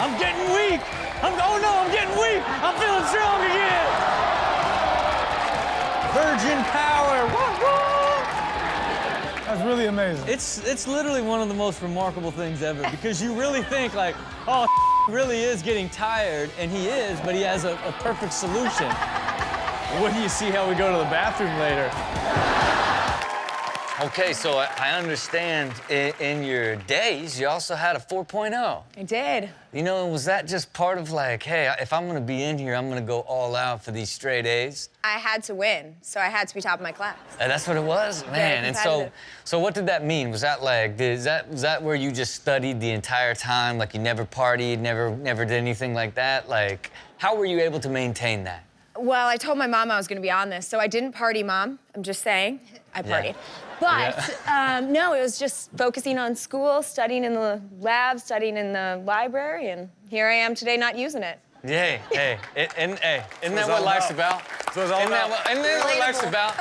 I'm getting weak. Oh no, I'm getting weak. I'm feeling strong again. Virgin power. Woo, woo. That's really amazing. It's literally one of the most remarkable things ever because you really think like, oh, really is getting tired, and he is, but he has a perfect solution. When do you see how we go to the bathroom later? Okay, so I understand in your days, you also had a 4.0. I did. You know, was that just part of like, hey, if I'm gonna be in here, I'm gonna go all out for these straight A's? I had to win, so I had to be top of my class. That's what it was? Man, and so what did that mean? Was that like, was that where you just studied the entire time? Like you never partied, never did anything like that? Like, how were you able to maintain that? Well, I told my mom I was gonna be on this, so I didn't party, Mom. I'm just saying, I partied. But no, it was just focusing on school, studying in the lab, studying in the library, and here I am today not using it. Hey, isn't that what life's about? Isn't that what life's about?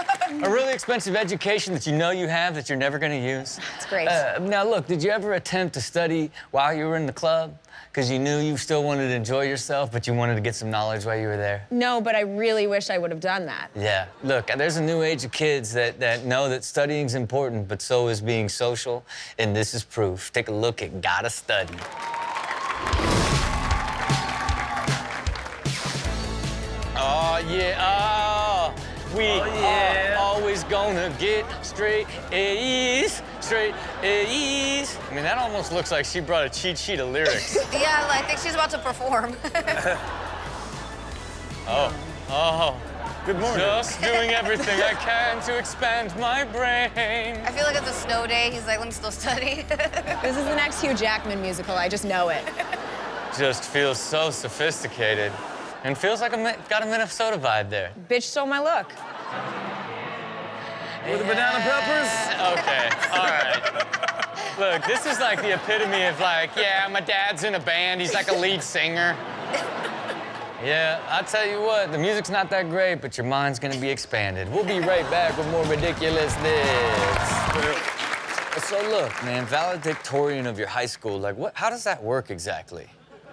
A really expensive education that you know you have that you're never gonna use. It's great. Now look, did you ever attempt to study while you were in the club? Because you knew you still wanted to enjoy yourself, but you wanted to get some knowledge while you were there? No, but I really wish I would have done that. Yeah, look, there's a new age of kids that know that studying's important, but so is being social, and this is proof. Take a look at Gotta Study. Oh, yeah, we are always gonna get straight A's, straight A's. I mean, that almost looks like she brought a cheat sheet of lyrics. Yeah, I think she's about to perform. Oh. Good morning. Just doing everything I can to expand my brain. I feel like it's a snow day. He's like, let me still study. This is the next Hugh Jackman musical. I just know it. Just feels so sophisticated. And feels like got a Minnesota vibe there. Bitch stole my look. With the banana peppers? Okay, all right. Look, this is like the epitome of like, yeah, my dad's in a band. He's like a lead singer. Yeah, I'll tell you what, the music's not that great, but your mind's gonna be expanded. We'll be right back with more Ridiculousness. So look, man, valedictorian of your high school, like how does that work exactly?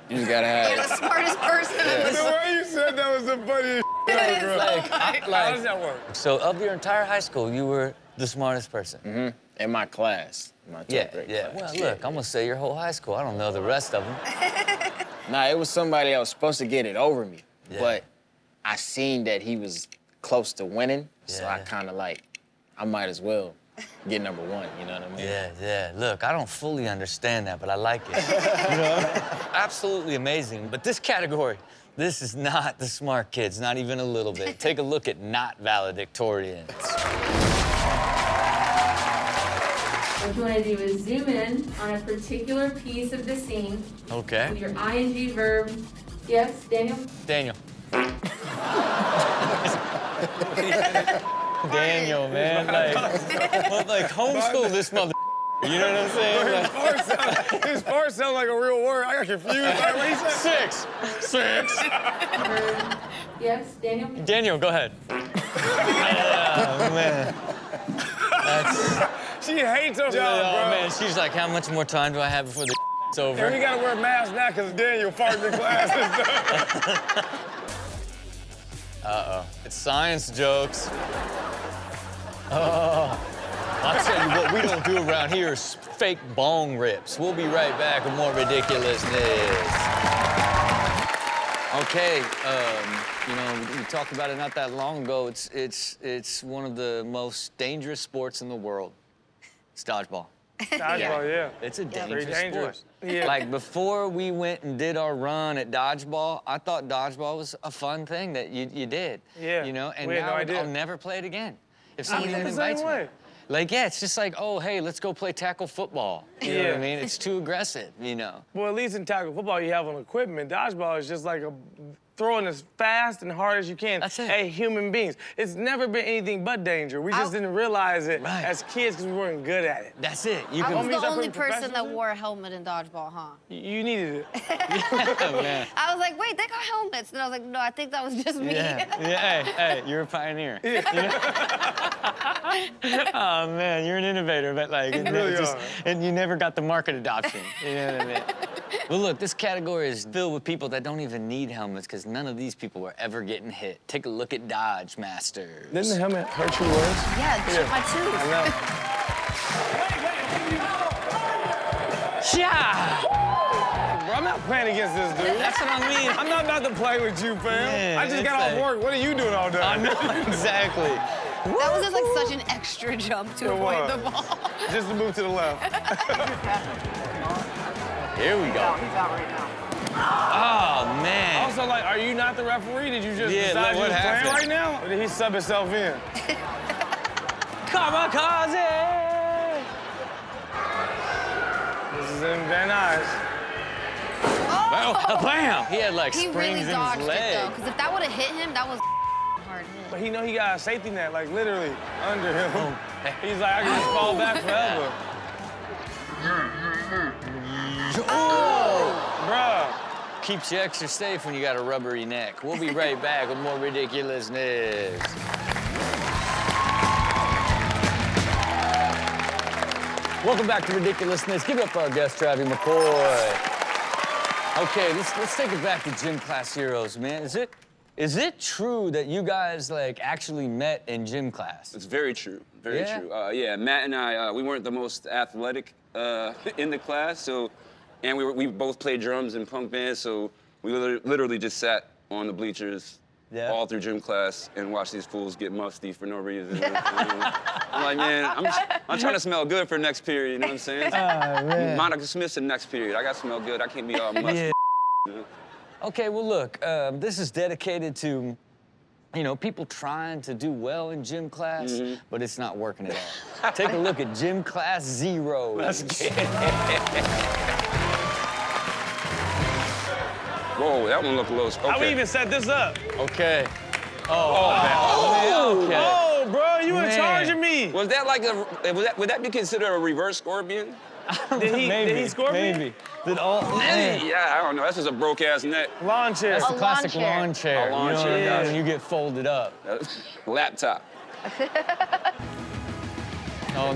You just gotta have. You're the smartest person in The this. way you said that was the funniest shit, bro. How does that work? So of your entire high school, you were the smartest person? Mm-hmm. In my class. My 12th grade class. Well, look, I'm gonna say your whole high school. I don't know the rest of them. Nah, it was somebody that was supposed to get it over me. Yeah. But I seen that he was close to winning, so I kind of like, I might as well get number one, you know what I mean? Yeah. Look, I don't fully understand that, but I like it. You know? Absolutely amazing. But this category, this is not the smart kids, not even a little bit. Take a look at not valedictorians. What you want to do is zoom in on a particular piece of the scene. Okay. With your ing verb. Yes, Daniel? Daniel. Daniel, man, like homeschool this mother. You know what I'm saying? His part sounds like a real word. I got confused. Like, what he said? Six. Yes, Daniel? Daniel, go ahead. Oh, man. She hates her job, Oh, bro. man, she's like, how much more time do I have before the it's over? And we gotta wear masks now because Daniel farted in class and stuff. Uh-oh. It's science jokes. Oh. I'll tell you what we don't do around here is fake bong rips. We'll be right back with more Ridiculousness. Okay, you know, we talked about it not that long ago. It's one of the most dangerous sports in the world. It's dodgeball. Dodgeball, yeah. It's a Very dangerous dangerous. sport. Yeah. Like, before we went and did our run at dodgeball, I thought dodgeball was a fun thing that you did. Yeah. You know, and We had now no idea. I'll never play it again. If I someone feel even the same invites way. me. Like, yeah, it's just like, oh, hey, let's go play tackle football. You know what I Yeah. mean? It's too aggressive, you know? Well, at least in tackle football, you have an equipment. Dodgeball is just like throwing as fast and hard as you can That's it. at human beings. It's never been anything but danger. We just didn't realize it as kids because we weren't good at it. That's it. You I can. was the only put person that professionals in? wore a helmet in dodgeball, huh? You needed it. Oh, man. I was like, wait, they got helmets. And I was like, no, I think that was just me. Yeah. Hey, you're a pioneer. You know? Oh man, you're an innovator, but like, really just, are. and you never got the market adoption. You know what I mean? Well, look, this category is filled with people that don't even need helmets because none of these people were ever getting hit. Take a look at Dodge Masters. Didn't the helmet hurt you worse? Yeah, it chipped my tooth. I know. Yeah! Bro, I'm not playing against this dude. That's what I mean. I'm not about to play with you, fam. Yeah, I just it's got off like- work. What are you doing all day? I know, exactly. That was just like such an extra jump to avoid was. the ball. Just to move to the left. Here we go. He's out right now. Oh, man. Also, like, are you not the referee? Did you just Yeah, decide you what was playing happened? right now? Or did he sub himself in? Kamikaze! This is in Van Nuys. Oh, bam! He had like He springs really in dodged his it though, leg. because if that would have hit him, that was hard hit. But he know he got a safety net, like literally under him. Oh. He's like, I can just fall back forever. Oh! Bruh. Keeps you extra safe when you got a rubbery neck. We'll be right back with more ridiculousness. Welcome back to Ridiculousness. Give it up for our guest, Travis McCoy. Okay, let's take it back to gym class heroes, man. Is it true that you guys like actually met in gym class? It's very true, very Yeah? true. Yeah, Matt and I, we weren't the most athletic in the class, so, and we both played drums in punk bands, so we literally just sat on the bleachers all through gym class and watched these fools get musty for no reason. You know? I'm like, man, I'm trying to smell good for next period, you know what I'm saying? man. Monica Smith's in next period. I gotta smell good. I can't be all musty. Yeah. You know? Okay, well, look, this is dedicated to, you know, people trying to do well in gym class, but it's not working at all. Take a look at gym class zeros. Let's get Whoa, that one looked a little. Okay. How we even set this up? Okay. Oh, okay. oh, bro, you in Man. charge of me. Was that like would that be considered a reverse scorpion? Did he score me? Maybe. Did all, man. Yeah, I don't know. That's just a broke ass neck. Lawn chair. That's the A classic lawn chair. lawn chair. A lawn you know chair, what I mean? gotcha. When you get folded up. Laptop. Oh,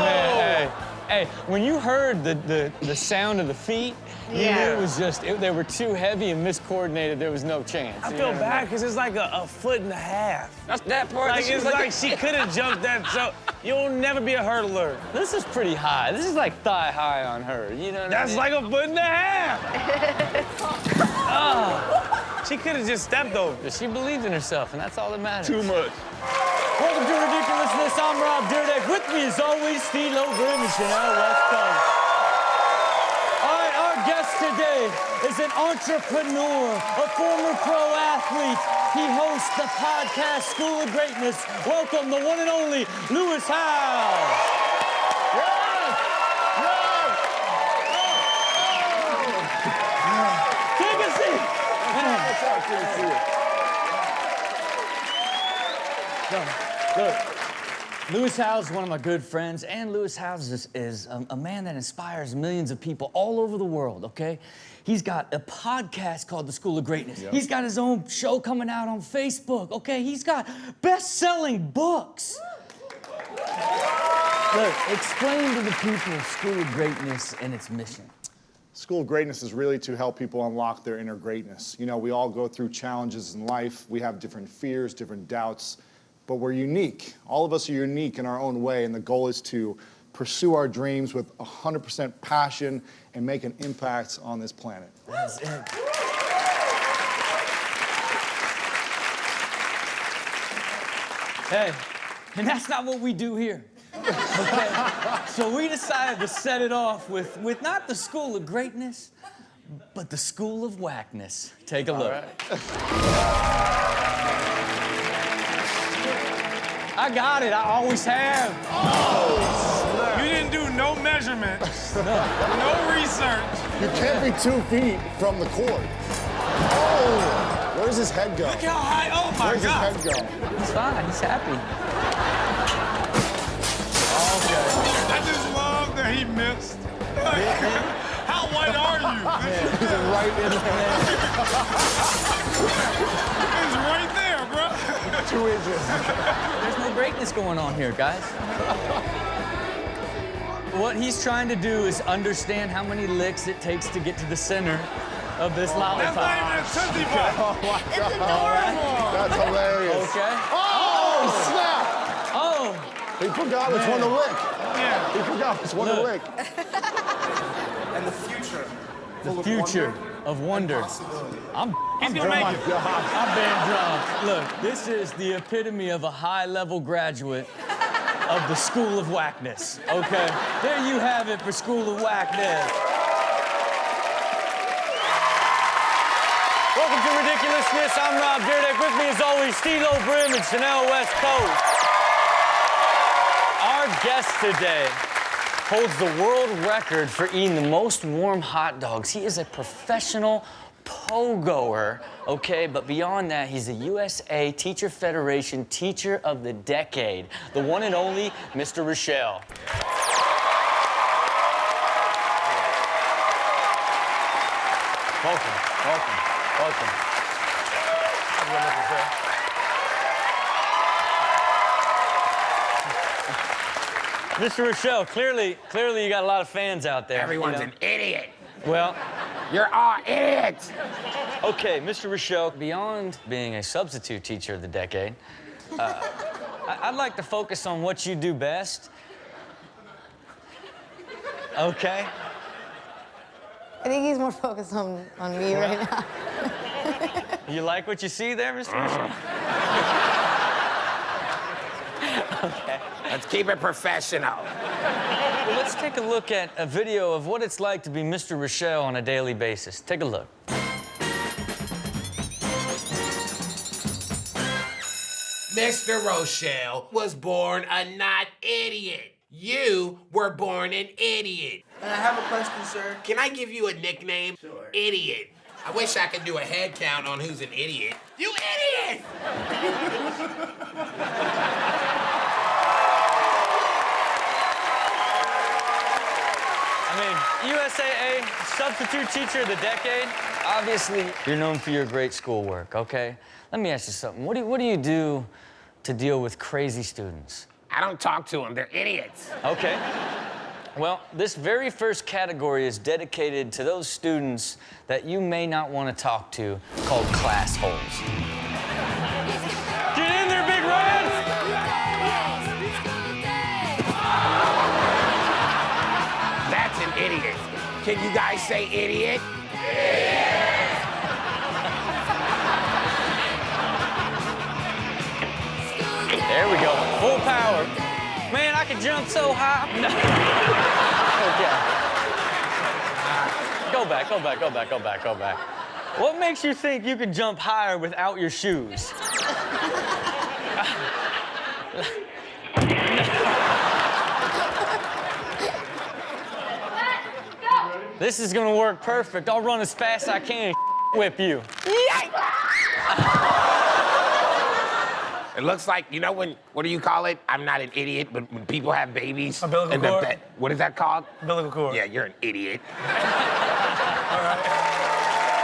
man. Hey, when you heard the sound of the feet, you knew it was just, they were too heavy and miscoordinated. There was no chance. I feel bad because it's like a foot and a half. That's that part. Like, it's like she could have jumped that, so you'll never be a hurdler. This is pretty high. This is like thigh high on her. You know what That's I mean? like a foot and a half. She could have just stepped over. She believed in herself, and that's all that matters. too much. Welcome to Ridiculousness. I'm Rob Dyrdek. With me, as always, Steelo, Brim, and Chanel West Coast. All right, our guest today is an entrepreneur, a former pro athlete. He hosts the podcast School of Greatness. Welcome, the one and only Lewis Howe. Take a seat. Look, Lewis Howes is one of my good friends, and Lewis Howes is a man that inspires millions of people all over the world, okay? He's got a podcast called The School of Greatness. He's got his own show coming out on Facebook, okay? He's got best-selling books. Look, explain to the people School of Greatness and its mission. School of Greatness is really to help people unlock their inner greatness. You know, we all go through challenges in life. We have different fears, different doubts, but we're unique. All of us are unique in our own way, and the goal is to pursue our dreams with 100% passion and make an impact on this planet. That's it. Hey, and that's not what we do here. Okay? So we decided to set it off with not the School of Greatness, but the School of Wackness. Take a look. I got it. I always have. You didn't do no measurements, no research. You can't be 2 feet from the court. Oh, where's his head go? Look how high, oh my Where's God. his head go? He's fine. He's happy. I just love that he missed. How white are you? Right in the head. It's right there, bro. 2 inches. There's no greatness going on here, guys. what he's trying to do is understand how many licks it takes to get to the center of this lollipop. That's not even a Tootsie Pop. Oh my It's God. adorable. That's hilarious. Okay. Oh, snap! Oh, He forgot which one to lick. Yeah. He forgot which one to Look. lick. And the future. the future of wonder. I'm He's gonna Oh make my it. God. I've been drunk. Look, this is the epitome of a high-level graduate of the School of Wackness, okay? There you have it for School of Wackness. Welcome to Ridiculousness. I'm Rob Dyrdek. With me, as always, Steelo, Brim, and Chanel West Coast. Our guest today holds the world record for eating the most warm hot dogs. He is a professional pogoer, okay? But beyond that, he's a USA Teacher Federation Teacher of the Decade, the one and only Mr. Rochelle. Welcome, welcome, welcome. Mr. Rochelle, clearly you got a lot of fans out there. Everyone's you know? an idiot. Well, You're all idiots. okay, Mr. Rochelle, beyond being a substitute teacher of the decade, I'd like to focus on what you do best. Okay? I think he's more focused on me right now. You like what you see there, Mr. Rochelle? Okay. Let's keep it professional. Well, let's take a look at a video of what it's like to be Mr. Rochelle on a daily basis. Take a look. Mr. Rochelle was born a not idiot. You were born an idiot. I have a question, sir. Can I give you a nickname? Sure. Idiot. I wish I could do a head count on who's an idiot. You idiot! I mean, USAA Substitute Teacher of the Decade. Obviously, you're known for your great schoolwork, okay? Let me ask you something. What do you do to deal with crazy students? I don't talk to them. They're idiots. Okay. Well, this very first category is dedicated to those students that you may not want to talk to, called class holes. Get in there, Big Red! That's an idiot. Can you guys say idiot? There we go, full power. Man, I could jump so high. Okay. Go back. What makes you think you can jump higher without your shoes? This is gonna work perfect. I'll run as fast as I can and whip you. It looks like, you know when, what do you call it? I'm not an idiot, but when people have babies. Umbilical and cord? what is that called? Umbilical cord. Yeah, you're an idiot.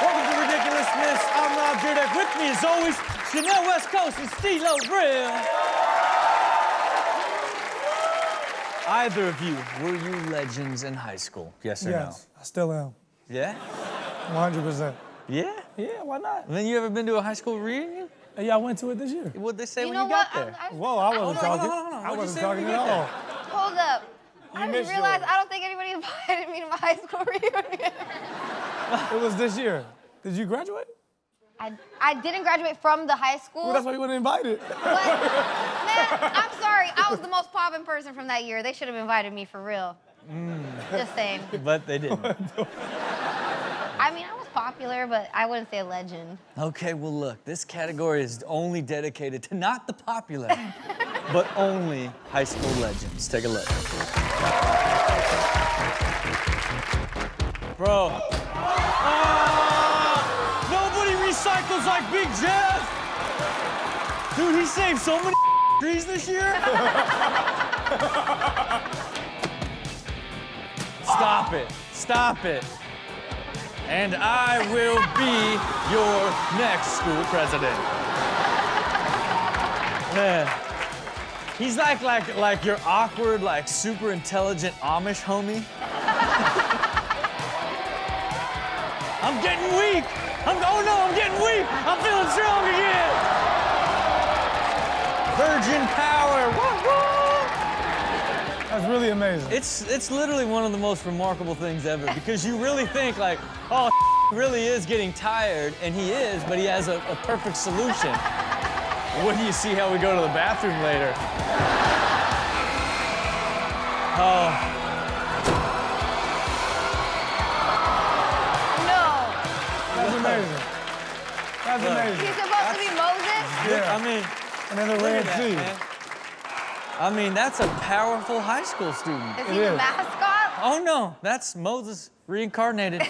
Welcome to Ridiculousness. I'm Rob Dyrdek. With me, as always, Chanel West Coast and Steelo, Brim. Either of you, were you legends in high school? Yes or Yes, I still am. no? Yeah? 100%. Yeah? Yeah, why not? Then you ever been to a high school reunion? Yeah, I went to it this year. What'd they say You when know you got what? there? Whoa, I wasn't talking. hold on. I What'd you wasn't say when talking you at got all. Hold up. I just missed realized yours. I don't think anybody invited me to my high school reunion. It was this year. Did you graduate? I didn't graduate from the high school. Well, that's why you weren't invited. But, man, I'm sorry. I was the most poppin' person from that year. They should have invited me for real. Just saying. But they didn't. I mean, I was popular, but I wouldn't say a legend. Okay, well, look, this category is only dedicated to not the popular, but only high school legends. Take a look. Bro. Nobody recycles like Big Jeff. Dude, he saved so many trees this year. Stop it. And I will be your next school president. Man, He's like your awkward, like super intelligent Amish homie. I'm getting weak. Oh no, I'm getting weak. I'm feeling strong again. Virgin power. Woo, woo. That's really amazing. It's literally one of the most remarkable things ever because you really think like, oh, really is getting tired, and he is, but he has a perfect solution. What do you see how we go to the bathroom later? Oh. No. That's amazing. That's amazing. He's supposed to be Moses? Yeah. I mean, And then the Red Sea. man. I mean, that's a powerful high school student. Is he the mascot? Oh no, that's Moses reincarnated.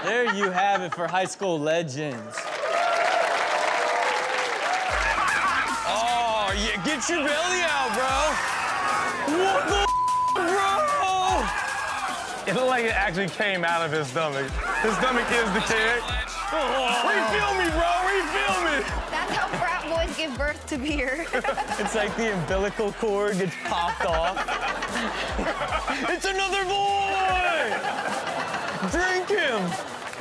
There you have it for high school legends. Oh, yeah, get your belly out, bro. What the bro? It looked like it actually came out of his stomach. His stomach is the kid. Refill me, bro, refill me. That's how frat boys give birth to beer. It's like the umbilical cord gets popped off. It's another boy! Drink him!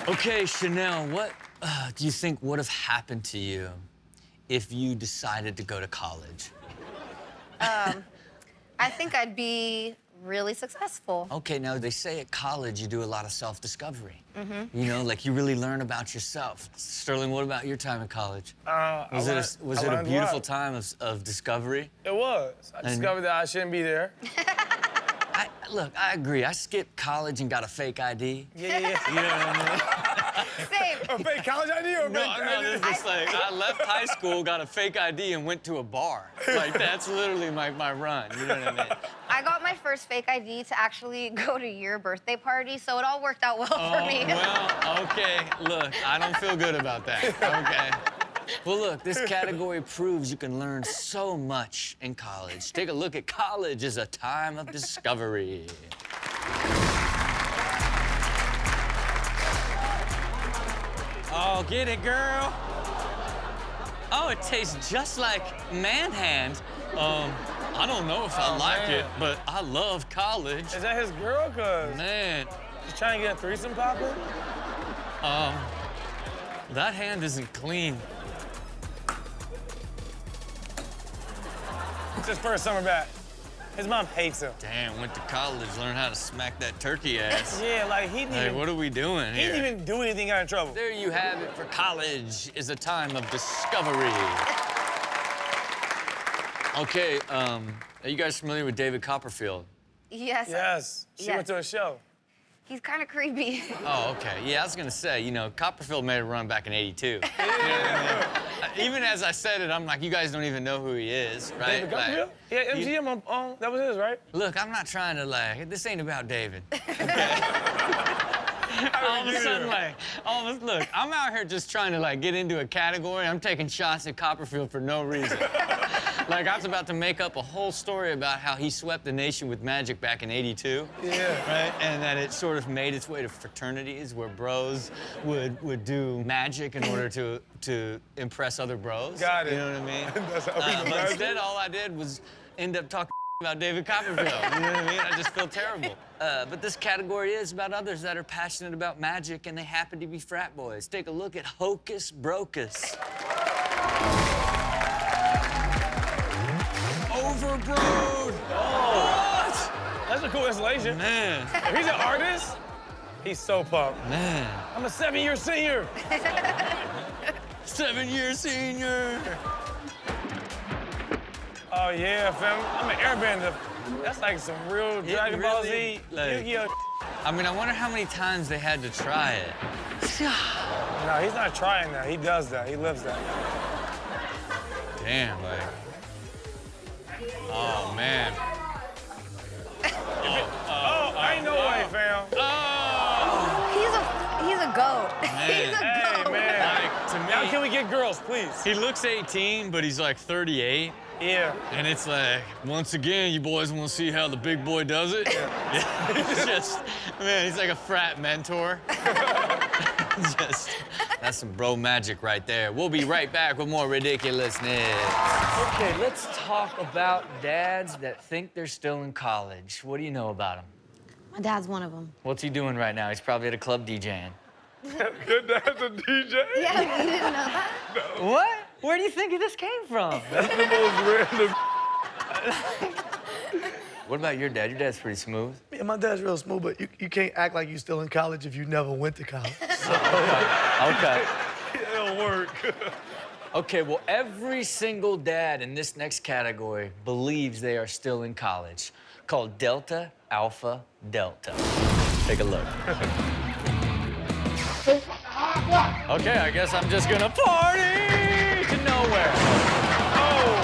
Okay, Chanel, what do you think would have happened to you if you decided to go to college? I think I'd be really successful. Okay, now they say at college you do a lot of self-discovery. You know, like you really learn about yourself. Sterling, what about your time at college? Was it a beautiful time of discovery? It was. I discovered that I shouldn't be there. Look, I agree. I skipped college and got a fake ID. Yeah. You know what I mean? Same. A fake college ID or a fake No, it's just like I left high school, got a fake ID, and went to a bar. Like that's literally my run. You know what I mean? I got my first fake ID to actually go to your birthday party, so it all worked out well for me. Well, okay. Look, I don't feel good about that. Okay. Well, look, this category proves you can learn so much in college. Take a look at college as a time of discovery. Oh, get it, girl. Oh, it tastes just like man hand. I don't know if I like it, but I love college. Is that his girl? Cause Man, she's trying to get a threesome poppin'? that hand isn't clean. It's his first summer back. His mom hates him. Damn, went to college, learned how to smack that turkey ass. Yeah, like he didn't Like, even, what are we doing he here? didn't even do anything, got in trouble. There you have it for college is a time of discovery. Okay, are you guys familiar with David Copperfield? Yes. Yes, she Yes. went to a show. He's kind of creepy. Oh, okay. Yeah, I was gonna say, you know, Copperfield made a run back in '82. You know what I mean? Even as I said it, I'm like, you guys don't even know who he is, right? David Copperfield? Like, Yeah, MGM on, that was his, right? Look, I'm not trying to like, this ain't about David. Okay? All of a sudden, like, look, I'm out here just trying to like get into a category. I'm taking shots at Copperfield for no reason. Like, I was about to make up a whole story about how he swept the nation with magic back in '82. Yeah. Right? And that it sort of made its way to fraternities where bros would do magic in order to impress other bros. Got it. You know what I mean? That's how we do But magic. instead, all I did was end up talking about David Copperfield. You know what I mean? I just feel terrible. But this category is about others that are passionate about magic and they happen to be frat boys. Take a look at Hocus Brocus. Overbroad! Oh. What? That's a cool installation. Man, If he's an artist, he's so pumped. man. I'm a 7-year senior. 7-year senior. Oh, yeah, fam. I'm an airbender. That's like some real Dragon Ball really, Z. like- Yu-Gi-Oh. I mean, I wonder how many times they had to try it. No, he's not trying that. He does that. He lives that. Damn, like. Oh, man. Oh, ain't no way, fam. Oh! He's a goat. Man. He's a Hey, goat. man. Like, to me, Now can we get girls, please? he looks 18, but he's like 38. Yeah. And it's like, once again, you boys want to see how the big boy does it? Yeah. It's just, man, he's like a frat mentor. That's some bro magic right there. We'll be right back with more ridiculousness. Okay, let's talk about dads that think they're still in college. What do you know about them? My dad's one of them. What's he doing right now? He's probably at a club DJing. Your dad's a DJ? Yeah, you didn't know that? What? Where do you think this came from? That's the most random. What about your dad? Your dad's pretty smooth. Yeah, my dad's real smooth, but you can't act like you're still in college if you never went to college. So, Okay. It'll work. Okay, well, every single dad in this next category believes they are still in college, called Delta Alpha Delta. Take a look. Okay, I guess I'm just gonna party to nowhere. Oh!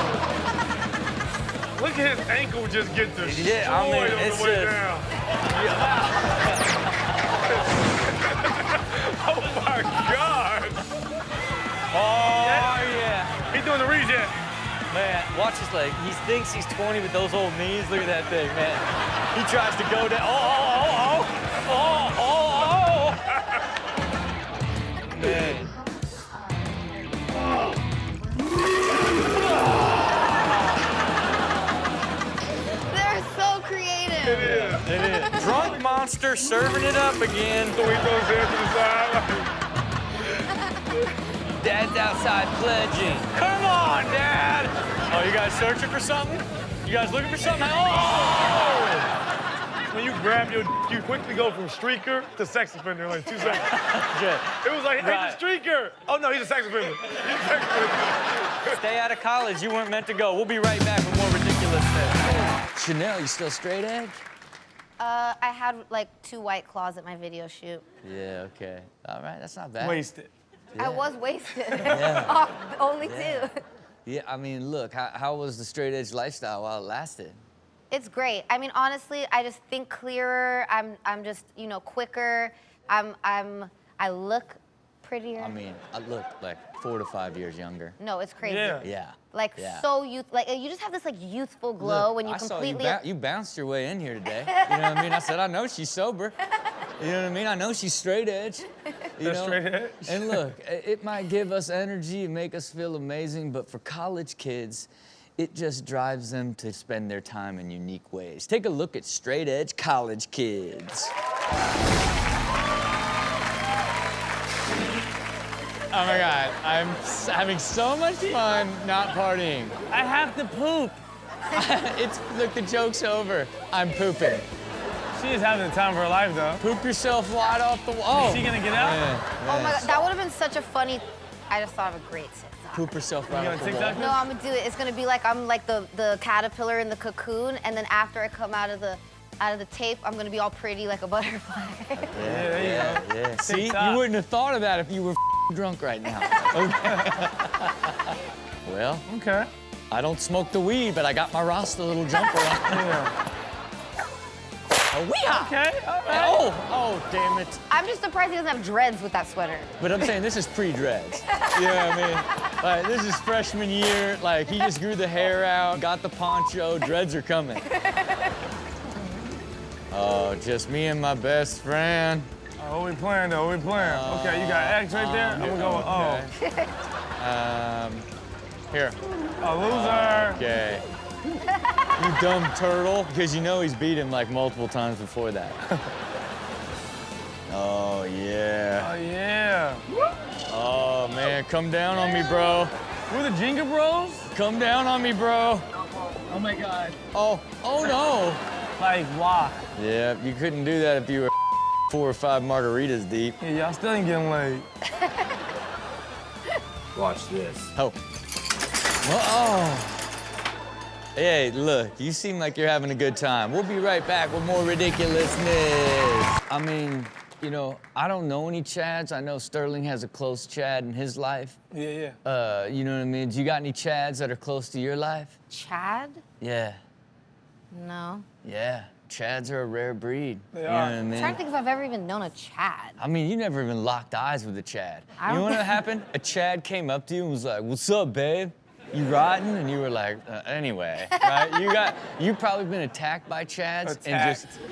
Look at his ankle just get destroyed Yeah, I mean, on it's the way just... down. Oh my God! Oh, yeah. He's doing the reject. Man, watch his leg. He thinks he's 20 with those old knees. Look at that thing, man. He tries to go down. Man. They're so creative. It is. It is. Drunk monster serving it up again. So he throws his head to the side. Dad's outside pledging. Come on, Dad. Oh, you guys searching for something? You guys looking for something? Oh! When you grab you quickly go from streaker to sex offender in like 2 seconds. Good. It was like, hey, Right. the streaker. Oh, no, he's a sex offender. He's a sex offender. Stay out of college. You weren't meant to go. We'll be right back with more ridiculousness. Chanel, you still straight edge? I had like 2 White Claws at my video shoot. Yeah, okay. All right, that's not bad. Wasted. I was wasted. Yeah. Only Yeah. 2. Yeah, I mean, look, how was the straight edge lifestyle while it lasted? It's great. I mean, honestly, I just think clearer. I'm just, you know, quicker. I look prettier. I mean, I look like 4 to 5 years younger. No, it's crazy. Yeah. Yeah. Like Yeah. so like you just have this like youthful glow Look, when you I completely. saw you bounced your way in here today. You know what I mean? I said, I know she's sober. You know what I mean? I know she's straight edge. You That's know? straight edge. And look, it might give us energy and make us feel amazing, but for college kids, it just drives them to spend their time in unique ways. Take a look at straight edge college kids. Oh my God, I'm having so much fun not partying. I have to poop. Look, the joke's over. I'm pooping. She is having the time of her life, though. Poop yourself wide off the wall. Is she gonna get out? Oh my God, that would have been such a funny. I just thought of a great TikTok. Poop yourself right You off gonna the wall. TikTok? No, I'm gonna do it. It's gonna be like I'm like the caterpillar in the cocoon, and then after I come out of the tape, I'm gonna be all pretty like a butterfly. Yeah. See, TikTok. you wouldn't have thought of that if you were drunk right now. Okay. Well, Okay. I don't smoke the weed, but I got my Rasta little jumper on. Yeah. Oh, weehaw! Okay, all right. Oh, damn it. I'm just surprised he doesn't have dreads with that sweater. But I'm saying this is pre-dreads. You know what I mean? Like, this is freshman year. Like, he just grew the hair out, got the poncho, dreads are coming. Oh, just me and my best friend. Oh, what we playing, though? What we playing? Okay, you got X right there? I'm gonna go with O. Here. A loser. Okay. You dumb turtle. Because you know he's beat him like multiple times before that. Oh, yeah. Oh, yeah. Oh, man, come down on me, bro. We're the Jenga Bros? Come down on me, bro. Oh, my God. Oh no. Like, why? Yeah, you couldn't do that if you were 4 or 5 margaritas deep. Yeah, y'all still ain't getting laid. Watch this. Oh. Oh. Hey, look, you seem like you're having a good time. We'll be right back with more ridiculousness. I mean, you know, I don't know any Chads. I know Sterling has a close Chad in his life. Yeah. You know what I mean? Do you got any Chads that are close to your life? Chad? Yeah. No. Yeah. Chads are a rare breed. They you are. know what I I'm mean? trying to think if I've ever even known a Chad. I mean, you never even locked eyes with a Chad. I You know don't what think- happened? A Chad came up to you and was like, "What's up, babe?" You rotten, and you were like, anyway, right? You've probably been attacked by Chads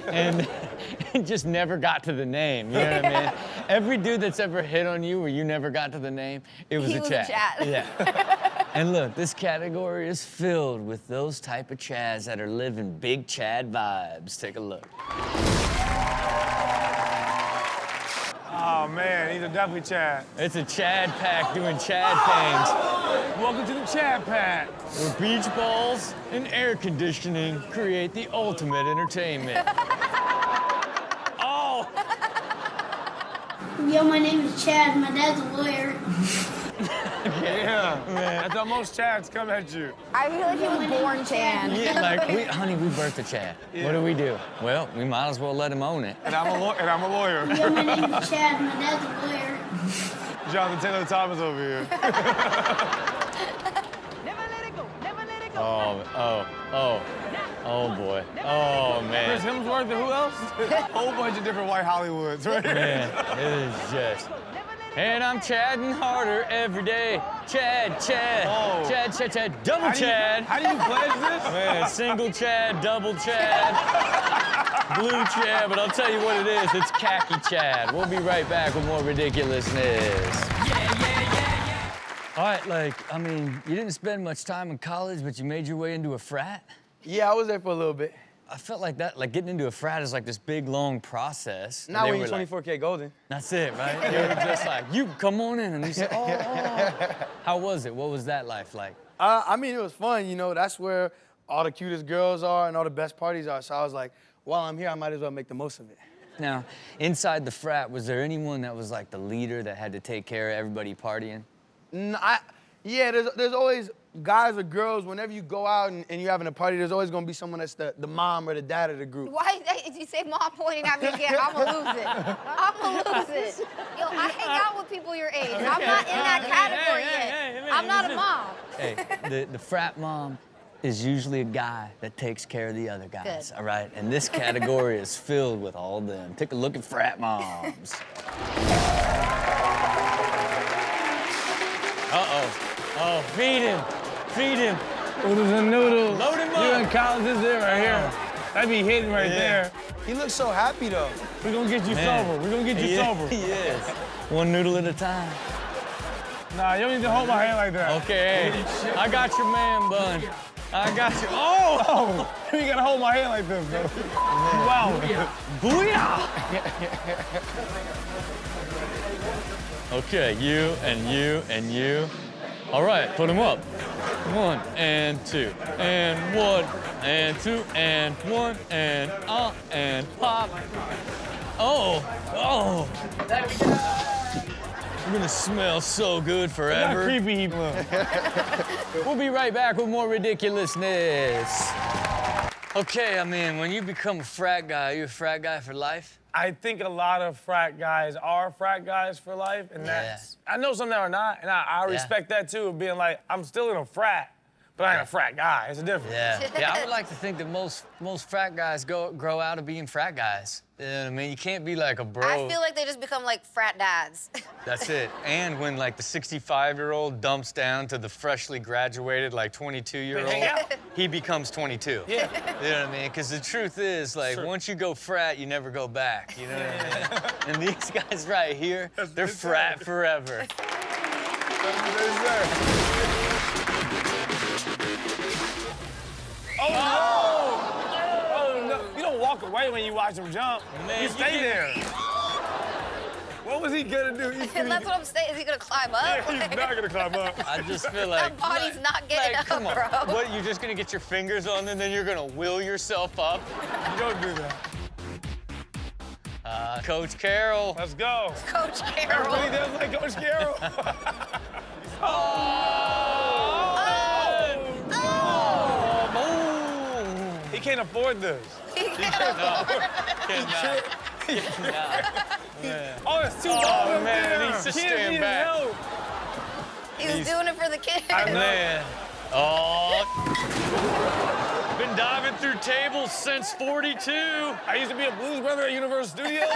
and just never got to the name. You know what I mean? Every dude that's ever hit on you where you never got to the name, it was a Chad. Yeah. And look, this category is filled with those type of Chads that are living big Chad vibes. Take a look. Oh man, these are definitely Chad. It's a Chad pack doing Chad things. Welcome to the Chad pack. Where beach balls and air conditioning create the ultimate entertainment. Oh! Yo, my name is Chad. My dad's a lawyer. Yeah, man. That's how most Chads come at you. I feel like he was born Chad. Yeah, like, honey, we birthed a Chad. Yeah. What do we do? Well, we might as well let him own it. And I'm a lawyer. Yo, my name is Chad. My dad's a lawyer. Jonathan Taylor Thomas over here. Oh boy. Oh man. Chris Hemsworth and who else? A whole bunch of different white Hollywoods, right? Man, it is just. And I'm chadding harder every day. Chad. Oh. Chad. Double Chad. How do you pledge this? Man, single Chad, double Chad, blue Chad, but I'll tell you what it is. It's khaki Chad. We'll be right back with more ridiculousness. Yeah. All right, I mean, you didn't spend much time in college, but you made your way into a frat? Yeah, I was there for a little bit. I felt like that, getting into a frat is like this big, long process. Not when you're 24K golden. That's it, right? They were just like, you come on in, and you said, oh. How was it? What was that life like? I mean, it was fun, you know. That's where all the cutest girls are and all the best parties are. So I was like, while I'm here, I might as well make the most of it. Now, inside the frat, was there anyone that was like the leader that had to take care of everybody partying? Yeah, there's always guys or girls. Whenever you go out and you're having a party, there's always gonna be someone that's the mom or the dad of the group. Why did you say mom pointing at me again? I'ma lose it. Yo, I hang out with people your age. I'm not in that category yet. I'm not a mom. Hey, the frat mom is usually a guy that takes care of the other guys, all right? And this category is filled with all of them. Take a look at frat moms. Oh, feed him. Oodles and noodles. Load him up. You in college, this is it right here. That be hidden right there. He looks so happy, though. We're gonna get you sober. We're gonna get you sober. He is. One noodle at a time. Nah, you don't need to hold my hand like that. Okay, hey, I got your man bun. I got you. Oh! You ain't gotta hold my hand like this, bro. Wow. Booyah! Okay, you and you and you. All right, put them up. 1 and 2 and 1 and 2 and 1 and pop. Oh. You're gonna smell so good forever. How creepy he looks. We'll be right back with more ridiculousness. Okay, I mean, when you become a frat guy, are you a frat guy for life? I think a lot of frat guys are frat guys for life, and that's, I know some that are not, and I respect that too, of being like, I'm still in a frat, but I ain't a frat guy. It's a difference. Yeah, I would like to think that most frat guys grow out of being frat guys. You know what I mean? You can't be like a bro. I feel like they just become like frat dads. That's it. And when like the 65-year-old dumps down to the freshly graduated like 22-year-old, he becomes 22. Yeah. You know what I mean? Because the truth is, like, once you go frat, you never go back. You know what I mean? And these guys right here, they're frat forever. Oh, no. You don't walk away when you watch him jump. Man, you stay there. What was he gonna do? That's what I'm saying. Is he gonna climb up? Yeah, he's not gonna climb up. I just feel like... That body's not getting up, come on. bro. What, you're just gonna get your fingers on and then you're gonna will yourself up? You don't do that. Coach Carroll. Let's go. Coach Carroll. Everybody does like Coach Carroll. He can't afford this. He can't afford it. Oh, it's too low. Oh, man, he needs to stand back. He's doing it for the kids. Man. Oh. Been diving through tables since 42. I used to be a blues brother at Universal Studios.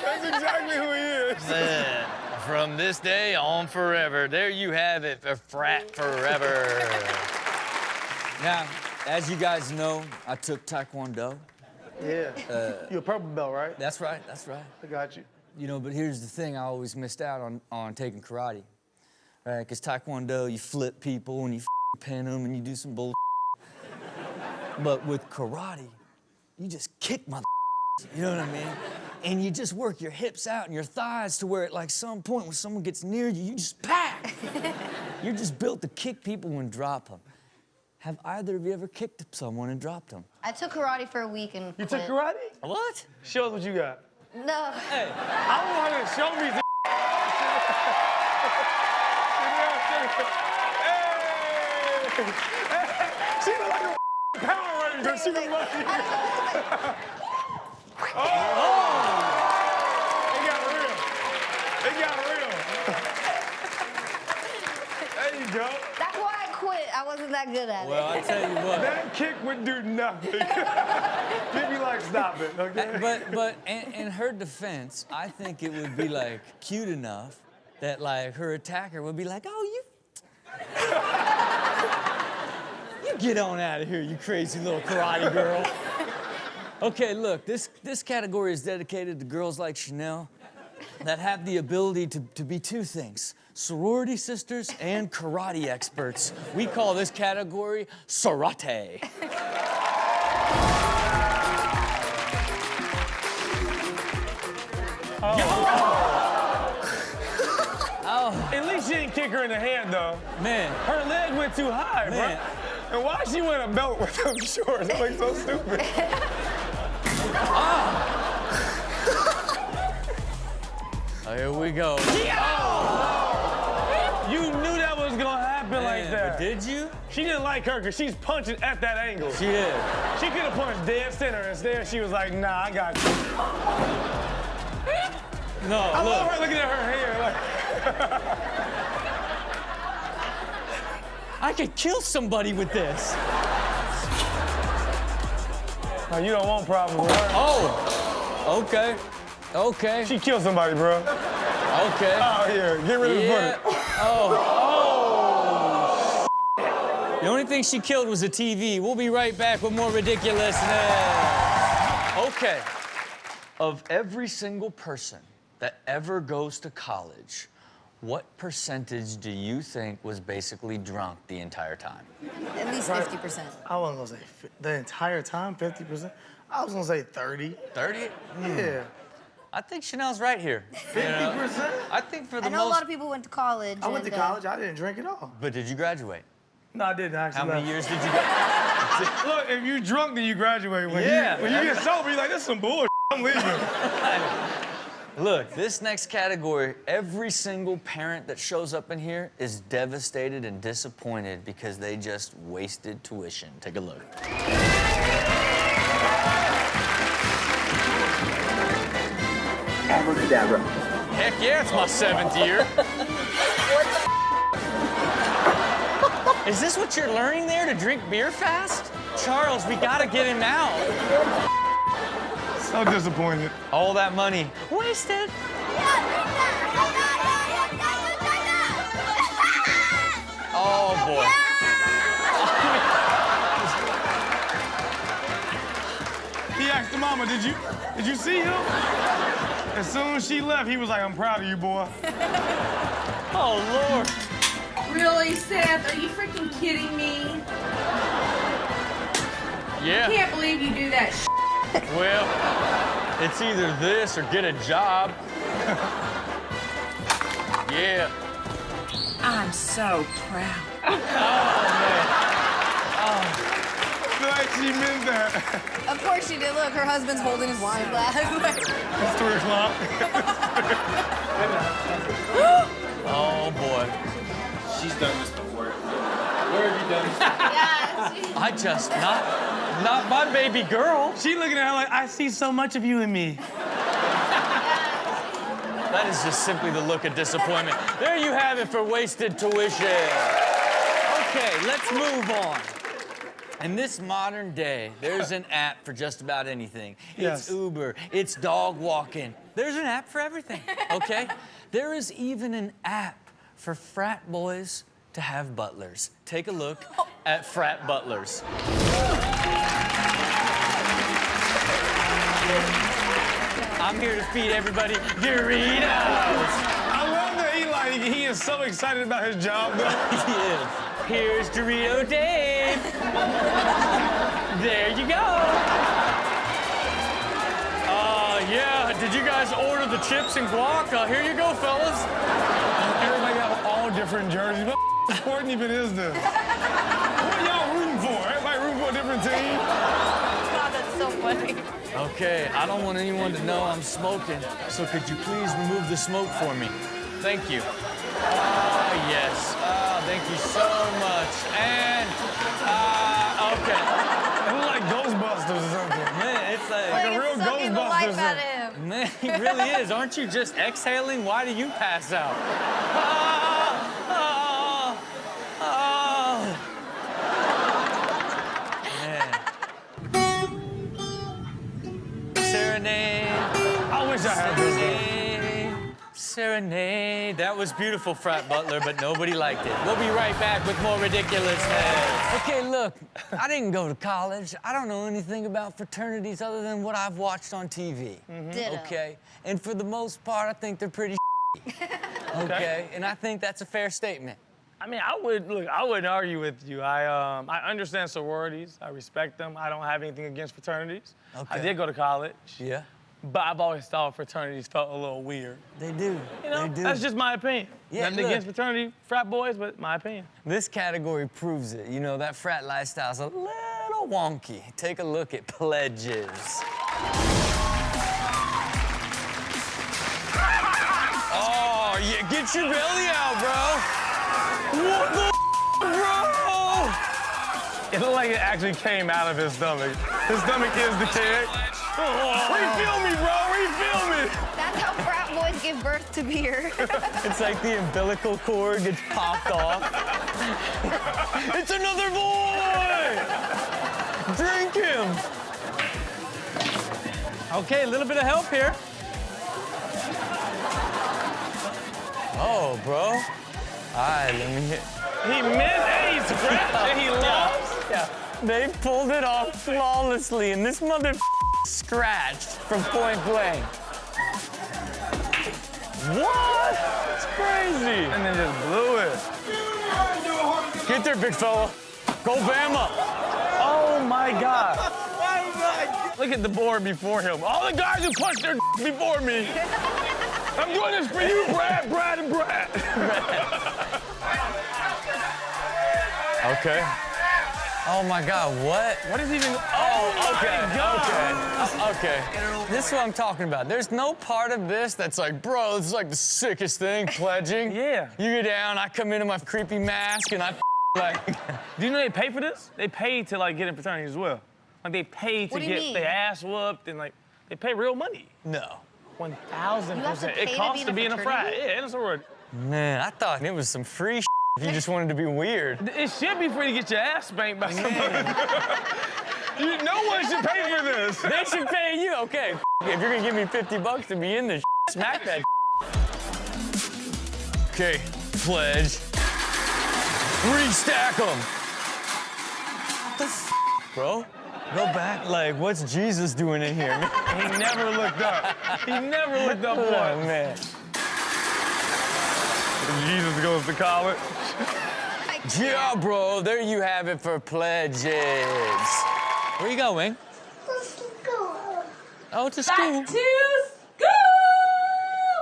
That's exactly who he is. Man. from this day on forever. There you have it, a frat forever. Now, as you guys know, I took Taekwondo. Yeah. You're a purple belt, right? That's right, that's right. I got you. You know, but here's the thing, I always missed out on taking karate. Right, because Taekwondo, you flip people and you pin them and you do some bull. But with karate, you just kick mother. You know what I mean? And you just work your hips out and your thighs to where at like some point when someone gets near you, you just pack. You're just built to kick people and drop them. Have either of you ever kicked someone and dropped them? I took karate for a week and You quit. took karate? What? Show us what you got. No. Hey. I want her to show me the Hey! She look like a Power Ranger. She was like... It got real. It got real. There you go. That's why I quit. I wasn't that good at Well, I tell you what. That kick would do nothing. You'd be like, stop it, okay? But in her defense, I think it would be like cute enough that like her attacker would be like, oh, you get on out of here, you crazy little karate girl. Okay, look, this category is dedicated to girls like Chanel that have the ability to be two things, sorority sisters and karate experts. We call this category Sorority. Oh. At least she didn't kick her in the hand, though. Man. Her leg went too high, Man. bro. And why she wear a belt with them shorts? That looks so stupid. Oh, here we go. You knew that was gonna happen like that. But did you? She didn't like her because she's punching at that angle. She is. She could have punched dead center. Instead, she was like, nah, I got you. No, I look. love her looking at her hair. Like... I could kill somebody with this. No, you don't want problems with her. Oh, okay. Okay. She killed somebody, bro. Okay. Oh, here, get rid of the footage. Oh. The only thing she killed was a TV. We'll be right back with more ridiculousness. Okay. Of every single person that ever goes to college, what percentage do you think was basically drunk the entire time? At least 50%. I wasn't gonna say the entire time, 50%. I was gonna say 30. 30? Yeah. I think Chanel's right here. 50%? I think for the I know most... a lot of people went to college. I went to college. I didn't drink at all. But did you graduate? No, I didn't actually. How many left. years did you go? Look, if you drunk, then you graduate. When Yeah. you get sober, you're like, this is some bullshit. I'm leaving. Look, this next category, every single parent that shows up in here is devastated and disappointed because they just wasted tuition. Take a look. Abracadabra. Heck yeah, it's my 7th year. Is this what you're learning there, to drink beer fast? Charles, we gotta get him out. So disappointed. All that money wasted. Oh, boy. He asked the mama, did you see him? As soon as she left, he was like, I'm proud of you, boy. Oh, Lord. Really, Seth? Are you freaking kidding me? Yeah. I can't believe you do that Well, it's either this or get a job. Yeah. I'm so proud. Oh, man. Like she meant that. Of course she did. Look, her husband's holding his wine glass. It's 3 o'clock. Oh, boy. She's done this before. Where have you done this? I just, not my baby girl. She looking at her like, I see so much of you in me. That is just simply the look of disappointment. There you have it for wasted tuition. Okay, let's move on. In this modern day, there's an app for just about anything. Yes. It's Uber, it's dog walking. There's an app for everything, okay? There is even an app for frat boys to have butlers. Take a look at Frat Butlers. I'm here to feed everybody Doritos. I love that he is so excited about his job, though. He is. Here's Dorito Dave. There you go. Yeah, did you guys order the chips and guac? Here you go, fellas. Everybody got all different jerseys. What sporting even is this? What are y'all rooting for? Everybody rooting for a different team? God, that's so funny. Okay, I don't want anyone to know I'm smoking, so could you please remove the smoke for me? Thank you. Yes. Thank you so much. And, okay. It looks like Ghostbusters or something. Man, it's like a real sucking the life Ghostbusters. out of him. Man, he really is. Aren't you just exhaling? Why do you pass out? Man. Serenade. I wish I had this. Serenade. That was beautiful, Frat Butler, but nobody liked it. We'll be right back with more ridiculousness. Okay, look, I didn't go to college. I don't know anything about fraternities other than what I've watched on TV. Ditto. Okay? And for the most part, I think they're pretty okay? And I think that's a fair statement. I mean, I wouldn't argue with you. I understand sororities. I respect them. I don't have anything against fraternities. Okay. I did go to college. Yeah. But I've always thought fraternities felt a little weird. They do. You know, They do. that's just my opinion. Yeah, Nothing against fraternity, frat boys, but my opinion. This category proves it. You know, that frat lifestyle's a little wonky. Take a look at pledges. Oh, yeah, get your belly out, bro. What the bro? It looked like it actually came out of his stomach. His stomach is the keg. Refill me, bro, refill me. That's how frat boys give birth to beer. It's like the umbilical cord gets popped off. It's another boy! Drink him. Okay, a little bit of help here. Oh, bro. All right, let me hit. He missed and he scratched and he lost. Yeah, they pulled it off flawlessly, and this mother scratched from point blank. What? It's crazy. And then just blew it. Get there, big fella. Go Bama. Oh my God. Look at the board before him. All the guys who punched their before me. I'm doing this for you, Brad, and Brad. Okay. Oh my God, what? What is even? Okay. This is what I'm talking about. There's no part of this that's like, bro, this is like the sickest thing, pledging. Yeah. You go down, I come in my creepy mask, and I like. Do you know they pay for this? They pay to like get in fraternities as well. Like they pay to get their ass whooped and like they pay real money. No. 1,000%. It costs to be in a frat. Yeah, in a sorority. Man, I thought it was some free if you just wanted to be weird. It should be free to get your ass spanked by somebody. No one should pay for this. They should pay you. Okay, if you're gonna give me $50 to be in this, smack that. Okay, pledge. Restack them. What the bro? Go back. Like, what's Jesus doing in here? He never looked up. He never looked up once. Oh, man. Jesus goes to college. Yeah, bro. There you have it for pledges. Where are you going? Oh, to school.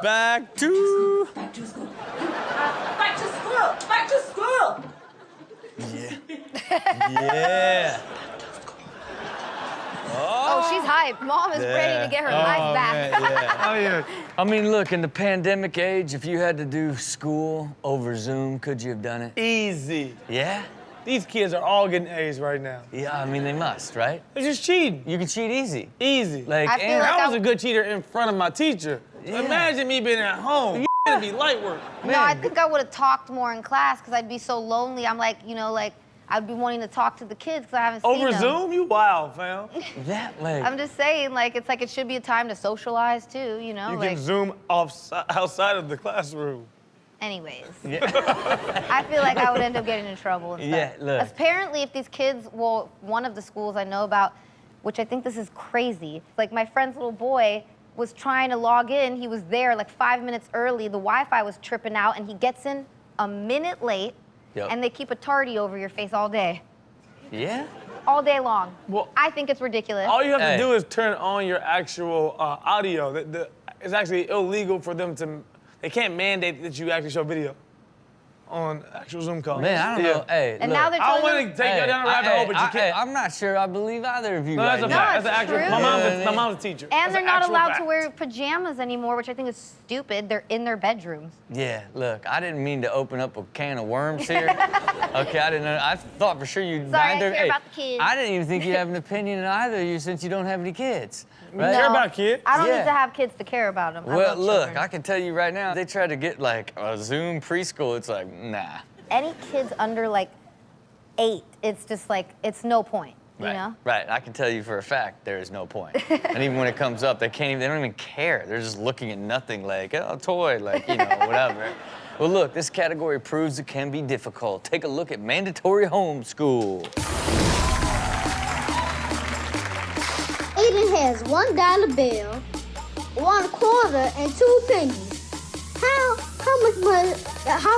Back to school. Back to school. Back to school. Back to school. Yeah. Yeah. Oh, she's hyped. Mom is ready to get her life back. Man, yeah. Oh, yeah. I mean, look, in the pandemic age, if you had to do school over Zoom, could you have done it? Easy. Yeah? These kids are all getting A's right now. Yeah, I mean, they must, right? They're just cheating. You can cheat easy. Easy. Like, I feel and like I was a good cheater in front of my teacher. Yeah. Imagine me being at home. It'd be light work. No, I think I would have talked more in class because I'd be so lonely. I'm like, you know, like, I'd be wanting to talk to the kids because I haven't seen Over them. Zoom? You wild, fam. Yeah, like. I'm just saying, like, it's like it should be a time to socialize too, you know? You like, can Zoom outside of the classroom. anyways. Yeah. I feel like I would end up getting in trouble and stuff. Yeah, look. Apparently, if these kids, well, one of the schools I know about, which I think this is crazy, like my friend's little boy was trying to log in. He was there like 5 minutes early. The Wi-Fi was tripping out, and he gets in a minute late, and they keep a tardy over your face all day. Yeah? All day long. Well, I think it's ridiculous. All you have to do is turn on your actual audio. It's actually illegal for them to, they can't mandate that you actually show video on actual Zoom calls. Man, I don't know. Hey, And look. now they're I don't telling want to take you down the rabbit hole, but you can't. I'm not sure I believe either of you No, right that's a now. fact. That's it's an actual. true. My mom's a teacher. And That's they're an not actual allowed fact. to wear pajamas anymore, which I think is stupid. They're in their bedrooms. Yeah, look, I didn't mean to open up a can of worms here. Okay, I didn't know. I thought for sure you'd Sorry, I neither. care about the kids. I didn't even think you have an opinion in either of you since you don't have any kids. Right? Care about kids? I don't Yeah. need to have kids to care about them. Well, look, I can tell you right now, they try to get like a Zoom preschool. It's like, nah. Any kids under like 8, it's just like, it's no point, you know? Right, I can tell you for a fact there is no point. And even when it comes up, they don't even care. They're just looking at nothing like, oh, a toy, like, you know, whatever. Well, look, this category proves it can be difficult. Take a look at mandatory homeschool. Aiden has $1 bill, 1 quarter, and 2 pennies. How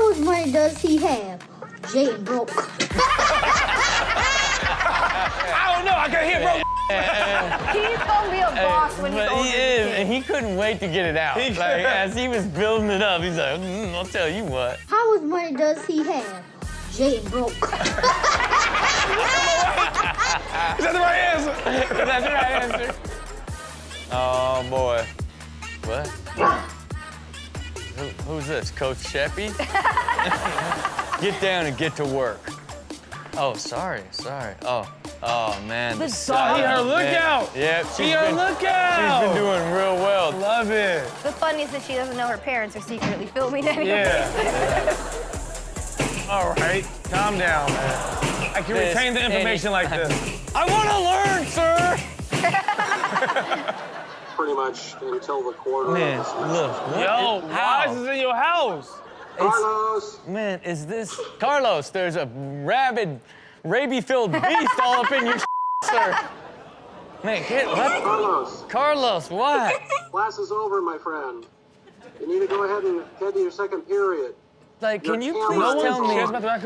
much money does he have? Jaden broke. I don't know. I can hear bro. He's gonna be a boss when he's But older. he is, and he couldn't wait to get it out. He Like, could. as he was building it up, he's like, I'll tell you what. How much money does he have? Jaden broke. Is that the right answer? That's the right answer. Oh, boy. What? Who's this, Coach Sheppy? Get down and get to work. Oh, sorry. Oh, man. He her lookout. Yep, He her lookout. She's been doing real well. Love it. The funniest is she doesn't know her parents are secretly filming anyway. Yeah. All right, calm down, man. I can retain the information like this. I want to learn, sir. Pretty much until the quarter. Man, look. Yo, why is this in your house? Carlos. Man, is this Carlos? There's a rabid, rabies-filled beast all up in your sir. Man, what? Carlos, what? Class is over, my friend. You need to go ahead and head to your second period. Like, can you please tell me,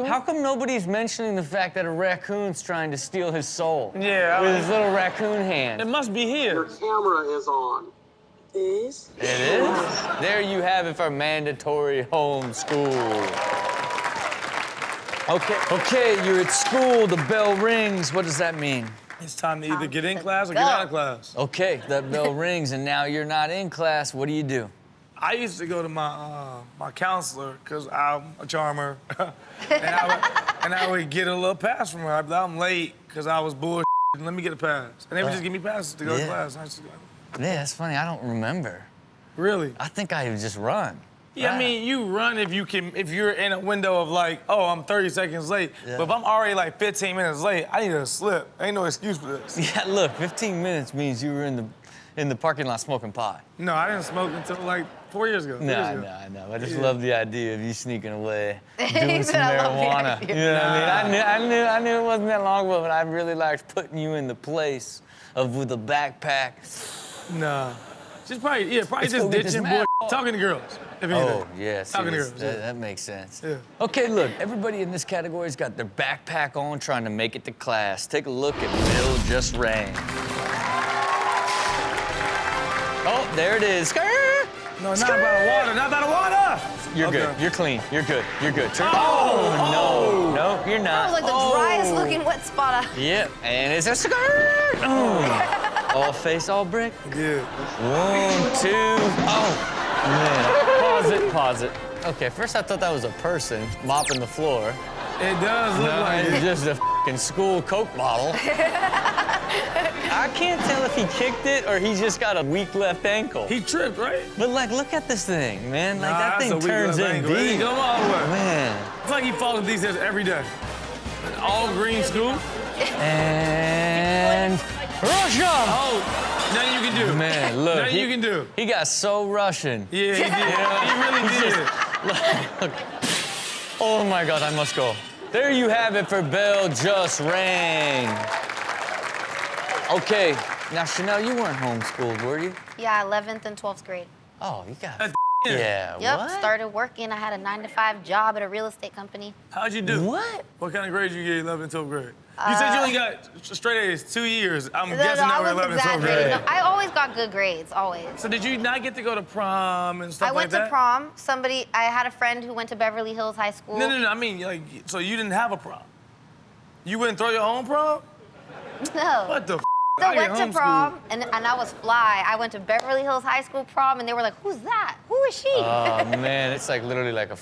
how come nobody's mentioning the fact that a raccoon's trying to steal his soul? Yeah. With his little raccoon hand. It must be here. Your camera is on. It is? There you have it for mandatory homeschool. Okay, you're at school, the bell rings. What does that mean? It's time to either get in class or get out of class. Okay, that bell rings and now you're not in class. What do you do? I used to go to my counselor because I'm a charmer, and I would get a little pass from her. I'd be like, I'm late because I was bullshit. Let me get a pass, and they would just give me passes to go to class. I used to go. Yeah, that's funny. I don't remember. Really? I think I would just run. Yeah, I mean, you run if you're in a window of like, oh, I'm 30 seconds late. Yeah. But if I'm already like 15 minutes late, I need a slip. Ain't no excuse for this. Yeah, look, 15 minutes means you were in the parking lot smoking pot. No, I didn't smoke until like 4 years ago. No. I just love the idea of you sneaking away, doing some marijuana. You know what I mean? I knew it wasn't that long ago, but I really liked putting you in the place of with a backpack. Nah. Just probably Let's just go get this ditching map. boy, talking to girls. If anything. Oh, yeah, see, Talking to girls. that makes sense. Yeah. Okay, look, everybody in this category's got their backpack on trying to make it to class. Take a look at Bill Just Rang. Oh, there it is. No, not about water, not about water! You're good, you're clean, you're good. Turn. Oh, no, you're not. That was like the driest looking wet spot. Yep, and it's a skirt. Oh. All face, all brick. Yeah. 1, 2, oh. Man. Pause it. Okay, first I thought that was a person mopping the floor. It does look like it's it. just a fucking school Coke bottle. I can't tell if he kicked it or he just got a weak left ankle. He tripped, right? But like, look at this thing, man. Like Nah, that that's thing a weak turns left in ankle. He deep. go all the way. Man. It's like he falls with these steps every day. All green school. And Russia! Oh, nothing you can do. Man, look. Nothing you can do. He got so Russian. Yeah, he did. He really did. Look. Oh my God, I must go. There you have it for Bell Just Rang. Okay, now Chanel, you weren't homeschooled, were you? Yeah, 11th and 12th grade. Oh, you got Yeah, Yep, what? started working. I had a 9-to-5 job at a real estate company. How'd you do? What? What kind of grades you get 11th and 12th grade? You said you only got straight A's 2 years. I'm guessing I that were was 11th and 12th exaggerating. grade. No, I always got good grades, always. So did you not get to go to prom and stuff I like went that? to prom. I had a friend who went to Beverly Hills High School. No, I mean, like, so you didn't have a prom? You wouldn't throw your own prom? No. What the f? So I I get went to homeschooled. prom, and I was fly. I went to Beverly Hills High School prom, and they were like, who's that? Who is she? Oh man, it's like literally like a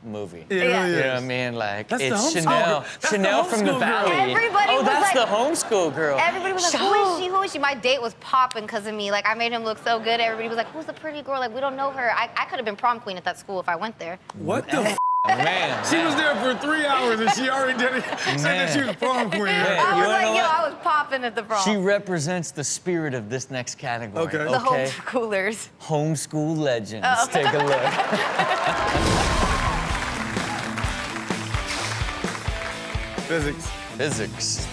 movie. Yeah, it really You know is. what I mean? Like That's the it's homeschool Chanel. girl. That's the Chanel from the homeschool girl. Valley. Everybody oh, was that's like- the homeschool girl. Everybody was like, who is she? Who is she? My date was popping because of me. Like, I made him look so good. Everybody was like, who's the pretty girl? Like, we don't know her. I could have been prom queen at that school if I went there. What the f? Man. She was there for 3 hours and she already did it. Said that she was prom queen. Man. I You was wanna like, know yo, what? I was popping at the prom. She represents the spirit of this next category. Okay. The homeschoolers. Homeschool legends. Oh. Take a look. Physics.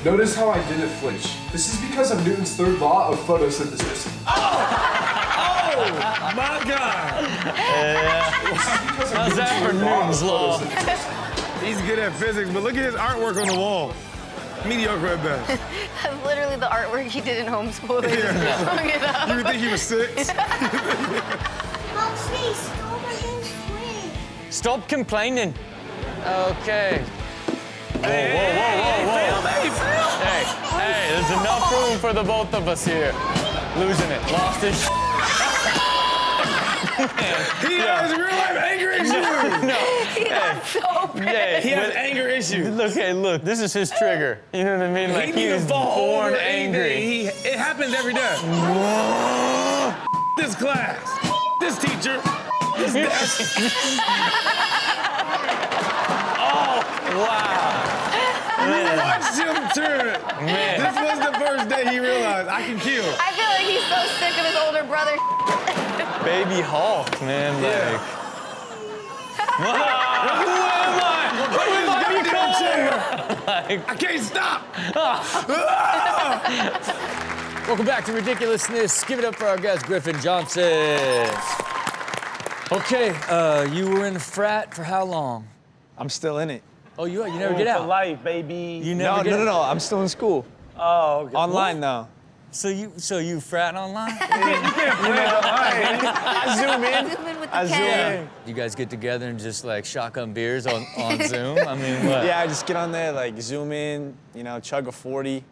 Notice how I didn't flinch. This is because of Newton's third law of photosynthesis. Oh my God! How's that for Newton's law? He's good at physics, but look at his artwork on the wall. Mediocre at best. That's literally the artwork he did in homeschool. They just hung it up. You would think he was 6? Mom, please, stop again, swing. Stop complaining. Okay. Whoa, Hey, there's enough room for the both of us here. Losing it. Lost his He has real life anger issues. No. He got so pissed. He has anger issues. Look, this is his trigger. You know what I mean? Like he was was born born angry. It happens every day. This class, this teacher, this desk. Wow. Watch him turn. Man. This was the first day he realized I can kill. I feel like he's so sick of his older brother. Baby Hulk, man. Yeah. Who am I? Who am I becoming? I can't stop. Welcome back to Ridiculousness. Give it up for our guest, Griffin Johnson. Okay, you were in Frat for how long? I'm still in it. Oh, you never get out? For life, baby. You never get out? No. I'm still in school. Oh, okay. Online now. So you frat online? I zoom in. Zoom in with the I zoom camera. in. You guys get together and just like shotgun beers on Zoom? I mean, what? Yeah, I just get on there, like zoom in, chug a 40.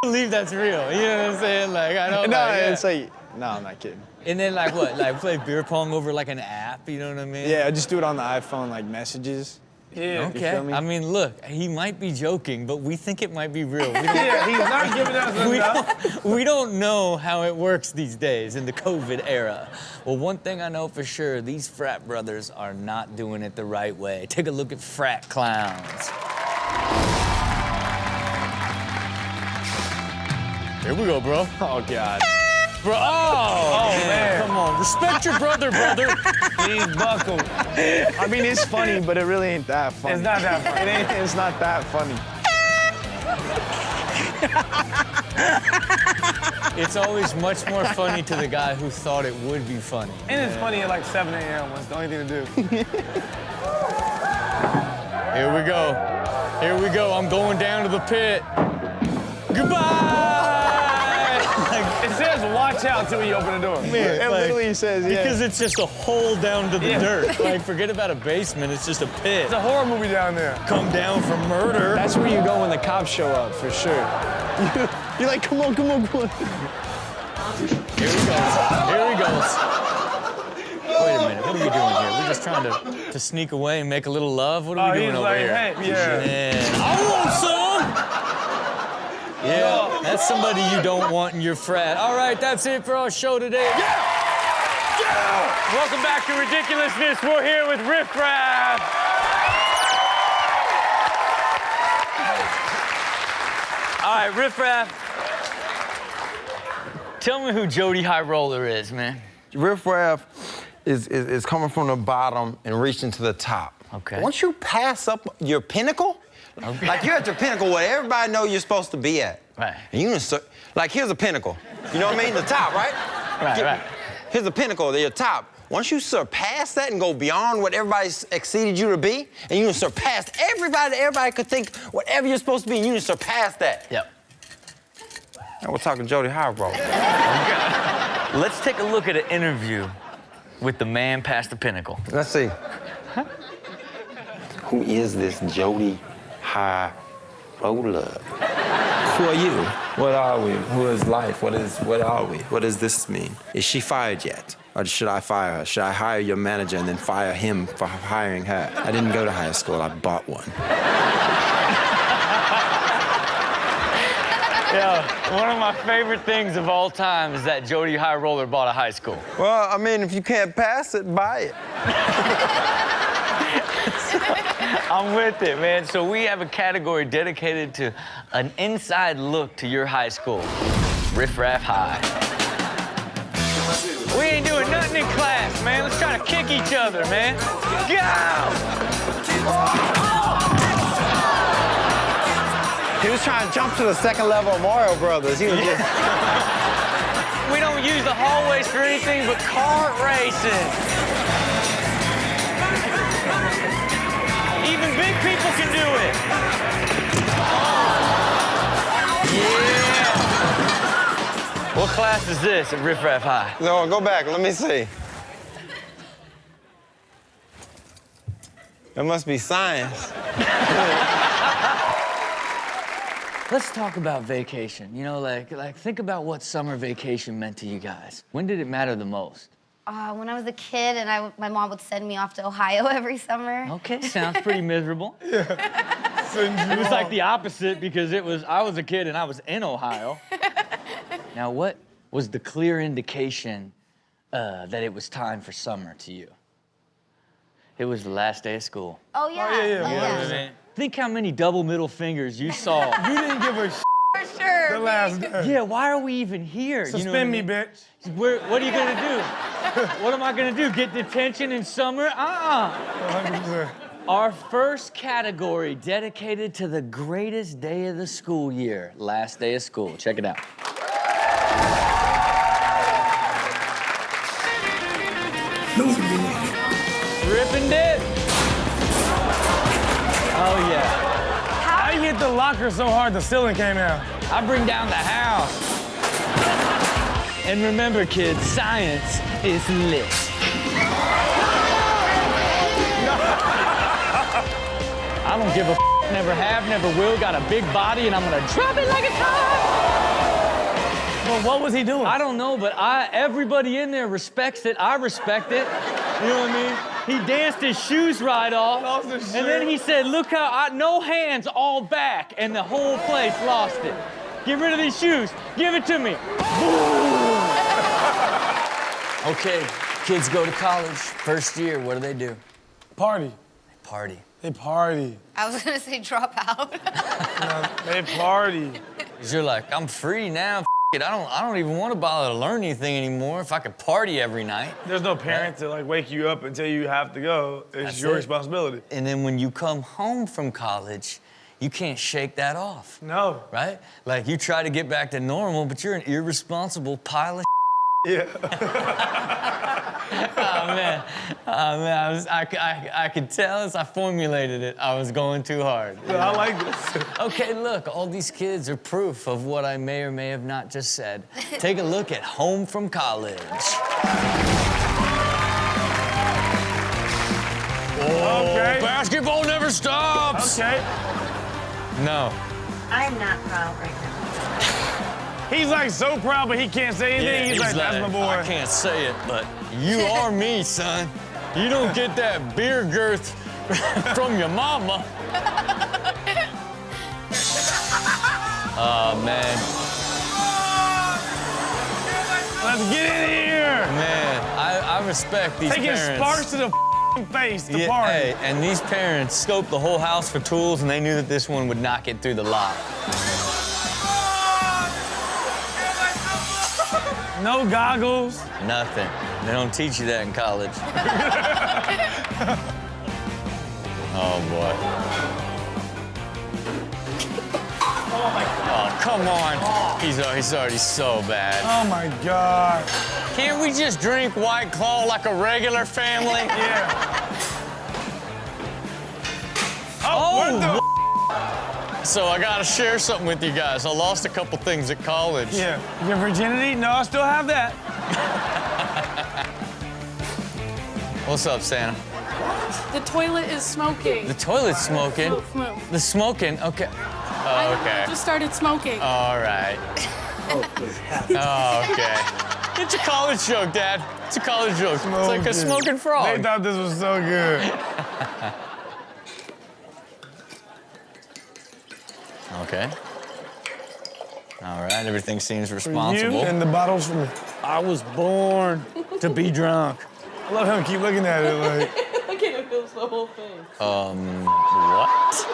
Believe that's real. You know what I'm saying? Like, I don't No, like, yeah. it's like, no, I'm not kidding. And then like what? Like play beer pong over like an app, you know what I mean? Yeah, I just do it on the iPhone, like messages. Yeah. Okay. feel me? I mean, look, he might be joking, but we think it might be real. We don't, Yeah, he's not giving us enough. we don't know how it works these days in the COVID era. Well, one thing I know for sure, these frat brothers are not doing it the right way. Take a look at frat clowns. Here we go, bro. Oh, God. Bro, man. Come on, respect your brother. He's buckled. I mean, it's funny, but it really ain't that funny. It's not that funny. It's not that funny. It's always much more funny to the guy who thought it would be funny. And it's funny at like 7 a.m. when it's the only thing to do. Here we go. Here we go. I'm going down to the pit. Goodbye! It says watch out till you open the door. It literally says, yeah. Because it's just a hole down to the dirt. Like, forget about a basement, it's just a pit. It's a horror movie down there. Come down for murder. That's where you go when the cops show up, for sure. You're like, come on. Here he goes. Wait a minute, what are we doing here? We're just trying to sneak away and make a little love? What are we doing he's over like, here? hey, yeah. I want some! Yeah, that's somebody you don't want in your frat. All right, that's it for our show today. Yeah! Welcome back to Ridiculousness. We're here with Riff Raff. All right, Riff Raff. Tell me who Jody High Roller is, man. Riff Raff is coming from the bottom and reaching to the top. Okay. Once you pass up your pinnacle, like you're at your pinnacle where everybody know you're supposed to be at. Right. And you like here's a pinnacle. You know what I mean? The top, right? Right. Here's a pinnacle, your top. Once you surpass that and go beyond what everybody's exceeded you to be, and you surpass everybody could think whatever you're supposed to be, and you surpass that. Yep. Now we're talking Jody High Roller. Let's take a look at an interview with the man past the pinnacle. Let's see. Who is this Jody High Roller? Who are you? What are we? Who is life? What are we? What does this mean? Is she fired yet? Or should I fire her? Should I hire your manager and then fire him for hiring her? I didn't go to high school, I bought one. Yeah, one of my favorite things of all time is that Jody High Roller bought a high school. Well, I mean, if you can't pass it, buy it. I'm with it, man. So we have a category dedicated to an inside look to your high school, Riff Raff High. We ain't doing nothing in class, man. Let's try to kick each other, man. Go! He was trying to jump to the second level of Mario Brothers. He was just... We don't use the hallways for anything but kart racing. Even big people can do it. Yeah. What class is this at Riff Raff High? No, go back. Let me see. It must be science. Let's talk about vacation. You know, like think about what summer vacation meant to you guys. When did it matter the most? When I was a kid and my mom would send me off to Ohio every summer. Okay, sounds pretty miserable. It was like the opposite because I was a kid and I was in Ohio. Now, what was the clear indication that it was time for summer to you? It was the last day of school. Oh, yeah. Oh, yeah. You know what I mean? Think how many double middle fingers you saw. You didn't give a For sure. the last day. Yeah, why are we even here? Suspend you know what me, I mean? bitch. What are you gonna do? What am I gonna do? Get detention in summer? 100%. Our first category dedicated to the greatest day of the school year, last day of school. Check it out. Rip and dip. Oh, yeah. How you hit the locker so hard the ceiling came out? I bring down the house. And remember, kids, science is lit. I don't give a never have, never will. Got a big body, and I'm gonna drop it like a car. Well, what was he doing? I don't know, but everybody in there respects it. I respect it. You know what I mean? He danced his shoes right off, and then he said, look how, no hands, all back, and the whole place lost it. Get rid of these shoes. Give it to me. Okay, kids go to college, first year, what do? Party. Party. They party. I was gonna say drop out. No, they party. Because you're like, I'm free now. It. I don't even want to bother to learn anything anymore if I could party every night. There's no parent to like wake you up and tell you have to go. It's your responsibility. And then when you come home from college, you can't shake that off. No. Right? Like you try to get back to normal, but you're an irresponsible pile of Yeah. Oh man, I could tell as I formulated it, I was going too hard. Yeah, I like this. Okay, look, all these kids are proof of what I may or may have not just said. Take a look at Home from College. Okay. Basketball never stops. Okay. No. I'm not proud right now. He's like so proud, but he can't say anything. Yeah, he's like, that's my boy. I can't say it, but you are me, son. You don't get that beer girth from your mama. Oh, man. Let's get in here. Man, I respect these Taking parents. sparks to the face to party. Hey, and these parents scoped the whole house for tools, and they knew that this one would not get through the lock. No goggles. Nothing. They don't teach you that in college. Oh, boy. Oh, come on. He's already so bad. Oh, my God. Can't we just drink White Claw like a regular family? Yeah. Oh, so I gotta share something with you guys. I lost a couple things at college. Yeah. Your virginity? No, I still have that. What's up, Santa? The toilet is smoking. The toilet's smoking? Smoke. The smoking? Okay. Oh, okay. I just started smoking. All right. Oh, okay. It's a college joke, Dad. It's a college joke. It's like a smoking frog. They thought this was so good. Okay. All right, everything seems responsible. You and the bottles for me. I was born to be drunk. I love him keep looking at it like. I can't feel the whole thing. What?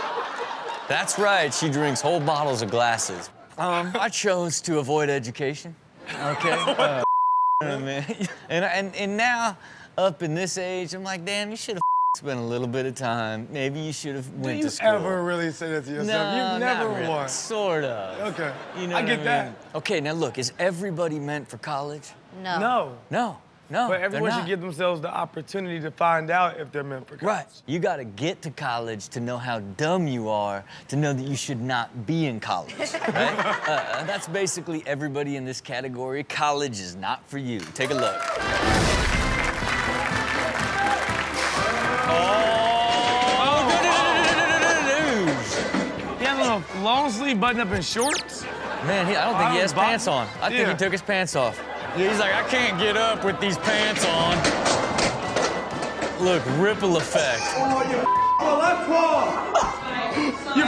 That's right, she drinks whole bottles of glasses. I chose to avoid education, okay? And now, up in this age, I'm like, damn, you should have spent a little bit of time. Maybe you should have went to school. Do you ever really say that to yourself? No, You've never not really. once. Sort of. Okay. You know I what get mean? that. Okay, now look, is everybody meant for college? No. No. No. No, But everyone they're should not. give themselves the opportunity to find out if they're meant for college. Right. You got to get to college to know how dumb you are, to know that you should not be in college, right? That's basically everybody in this category. College is not for you. Take a look. He has a long sleeve button up in shorts? Man, I don't think he has pants on. I think Yeah. he took his pants off. He's like, I can't get up with these pants on. Look, ripple effect. Oh, you left one! You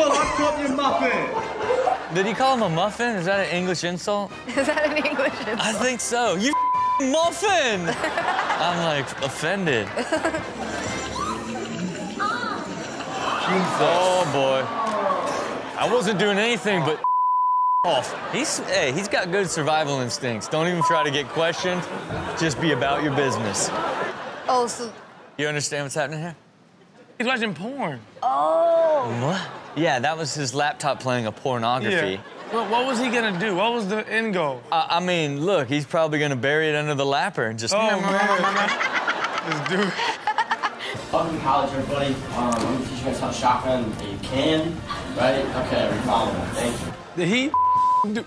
left up your muffin! Did he call him a muffin? Is that an English insult? Is that an English insult? I think so. You muffin! I'm like offended. Oh boy. I wasn't doing anything but off. He's got good survival instincts. Don't even try to get questioned. Just be about your business. Oh, so. You understand what's happening here? He's watching porn. Oh. What? Yeah, that was his laptop playing a pornography. Yeah. Well, what was he gonna do? What was the end goal? I mean, look, he's probably gonna bury it under the lapper and just. Oh, man. This dude. Welcome to college, everybody. I'm gonna teach you guys how to shotgun. You can, right? Okay, we follow me. Thank you. Did he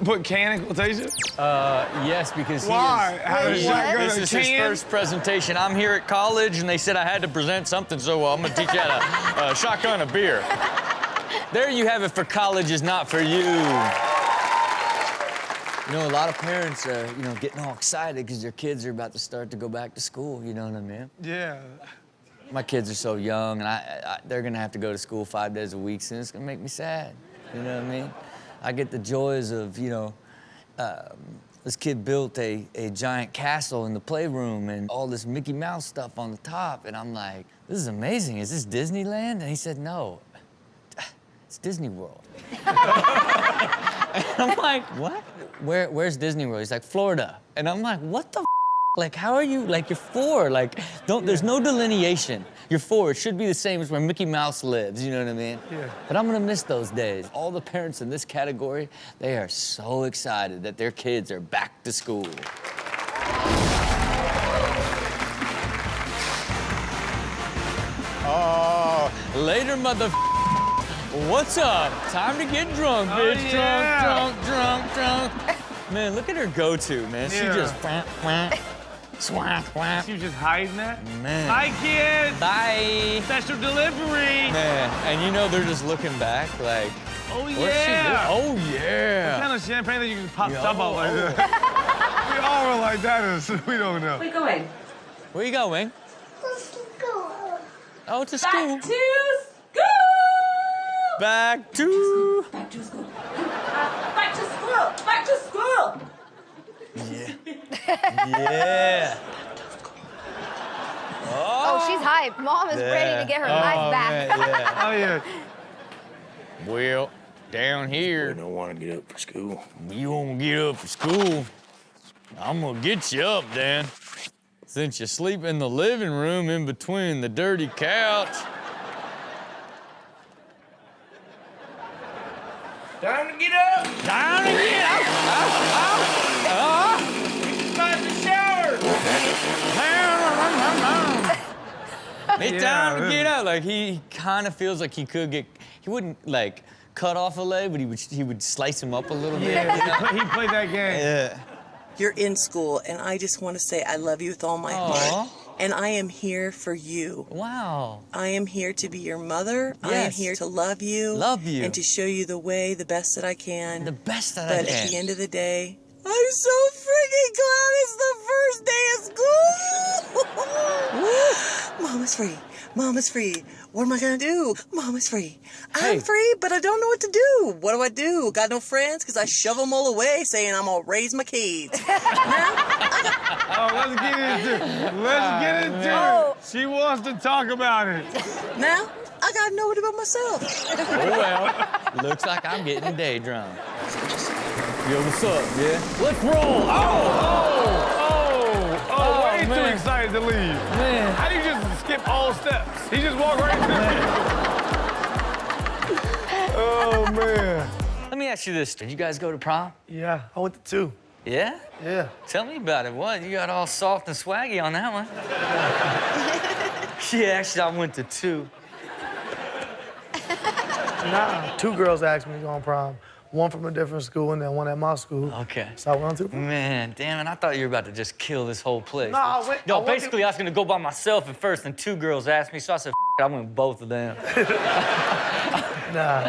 put can in quotation? Yes, because Why? How he does is. shotgun This a is his can? first presentation. I'm here at college, and they said I had to present something, so I'm gonna teach you how to shotgun a beer. There you have it for college is not for you. You know, a lot of parents are, getting all excited because their kids are about to start to go back to school, you know what I mean? Yeah. My kids are so young, and they're gonna have to go to school 5 days a week, and it's gonna make me sad, you know what I mean? I get the joys of, this kid built a giant castle in the playroom and all this Mickey Mouse stuff on the top, and I'm like, this is amazing. Is this Disneyland? And he said, no, it's Disney World. And I'm like, what? Where's Disney World? He's like, Florida. And I'm like, what the f? Like, how are you? Like, you're 4. Like, there's no delineation. You're 4. It should be the same as where Mickey Mouse lives, you know what I mean? Yeah. But I'm gonna miss those days. All the parents in this category, they are so excited that their kids are back to school. Oh, later, mother. What's up? Time to get drunk, bitch. Oh, yeah. Drunk. Man, look at her go-to, man. She Yeah. just swamp. She was just hiding that? Man. Bye, kids. Bye. Special delivery. Man, and they're just looking back like, Oh, what's yeah. she doing? Oh, yeah. What kind of champagne that you can pop Yo. top out like that? We all were like that. We don't know. Where you going? Where you going? Oh, to school. Back to school! Back to... Back to school. Back to school! Back to school! Yeah. hype. Mom is ready to get her life back. Oh, yeah. Well, down here. You don't want to get up for school. You won't get up for school. I'm gonna get you up, Dan. Since you sleep in the living room in between the dirty couch. Time to get up. Time to get up. Time to shower. It's time to get up. Like, he kind of feels like he could get, he wouldn't, like, cut off a leg, but he would slice him up a little bit. Yeah, he played that game. Yeah. You're in school, and I just want to say I love you with all my heart. And I am here for you. Wow. I am here to be your mother. I am here to love you. Love you. And to show you the way, the best that I can. The best that I can. But at the end of the day, I'm so freaking glad it's the first day of school. Mom is free. Mom is free. What am I gonna do? Mom is free. I'm free, but I don't know what to do. What do? Got no friends? Because I shove them all away saying I'm gonna raise my kids. Oh, let's get into it. Let's get into it. She wants to talk about it. Now, I gotta know it about myself. Oh, well, looks like I'm getting day drunk. Yo, what's up, yeah? Let's roll. Way too excited to leave. Man. How do you just skip all steps? He just walked right through it. Oh, man. Let me ask you this. Did you guys go to prom? Yeah, I went to 2. Yeah? Yeah. Tell me about it. What? You got all soft and swaggy on that one. Yeah, actually, I went to 2. Nah, 2 girls asked me to go on prom. One from a different school and then one at my school. Okay. So I went on 2. Man, damn it, I thought you were about to just kill this whole place. No, I went- No, I went basically, I was gonna go by myself at first, and 2 girls asked me, so I said, I went with both of them. Nah.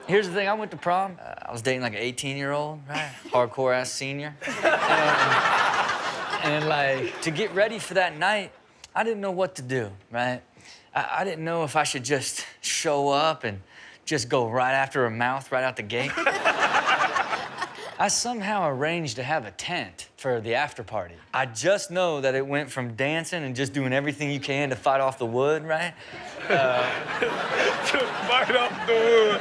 Here's the thing, I went to prom. I was dating like an 18-year-old, right? Hardcore-ass senior. And like, to get ready for that night, I didn't know what to do, right? I didn't know if I should just show up and just go right after her mouth, right out the gate. I somehow arranged to have a tent for the after party. I just know that it went from dancing and just doing everything you can to fight off the wood, right? To fight off the wood.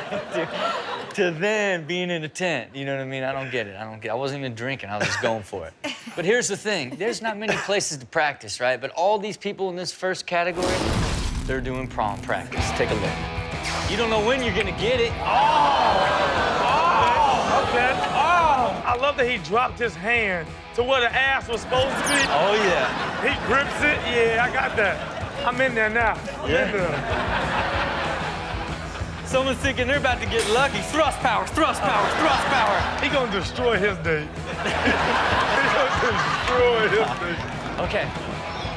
to then being in a tent, you know what I mean? I don't get it. I wasn't even drinking, I was just going for it. But here's the thing, there's not many places to practice, right? But all these people in this first category, they're doing prom practice. Take a look. You don't know when you're gonna get it. Okay. I love that he dropped his hand to where the ass was supposed to be. Oh, yeah. He grips it. Yeah, I got that. I'm in there now. I'm in there. Someone's thinking they're about to get lucky. Thrust power, thrust power, thrust power. He gonna destroy his date. He gonna destroy his date. Okay,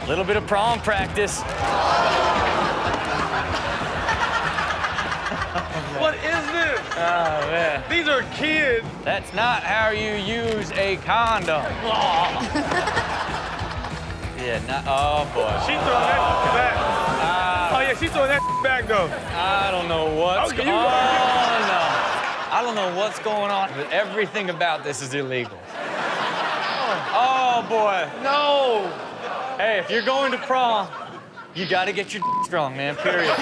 a little bit of prom practice. What is this? Oh, man. These are kids. That's not how you use a condom. Yeah, oh, boy. She throwing that back. Oh, yeah, she's throwing that back, though. I don't know what's going on. No. I don't know what's going on, but everything about this is illegal. Oh, boy. No. Hey, if you're going to prom, you gotta get your strong, man, period.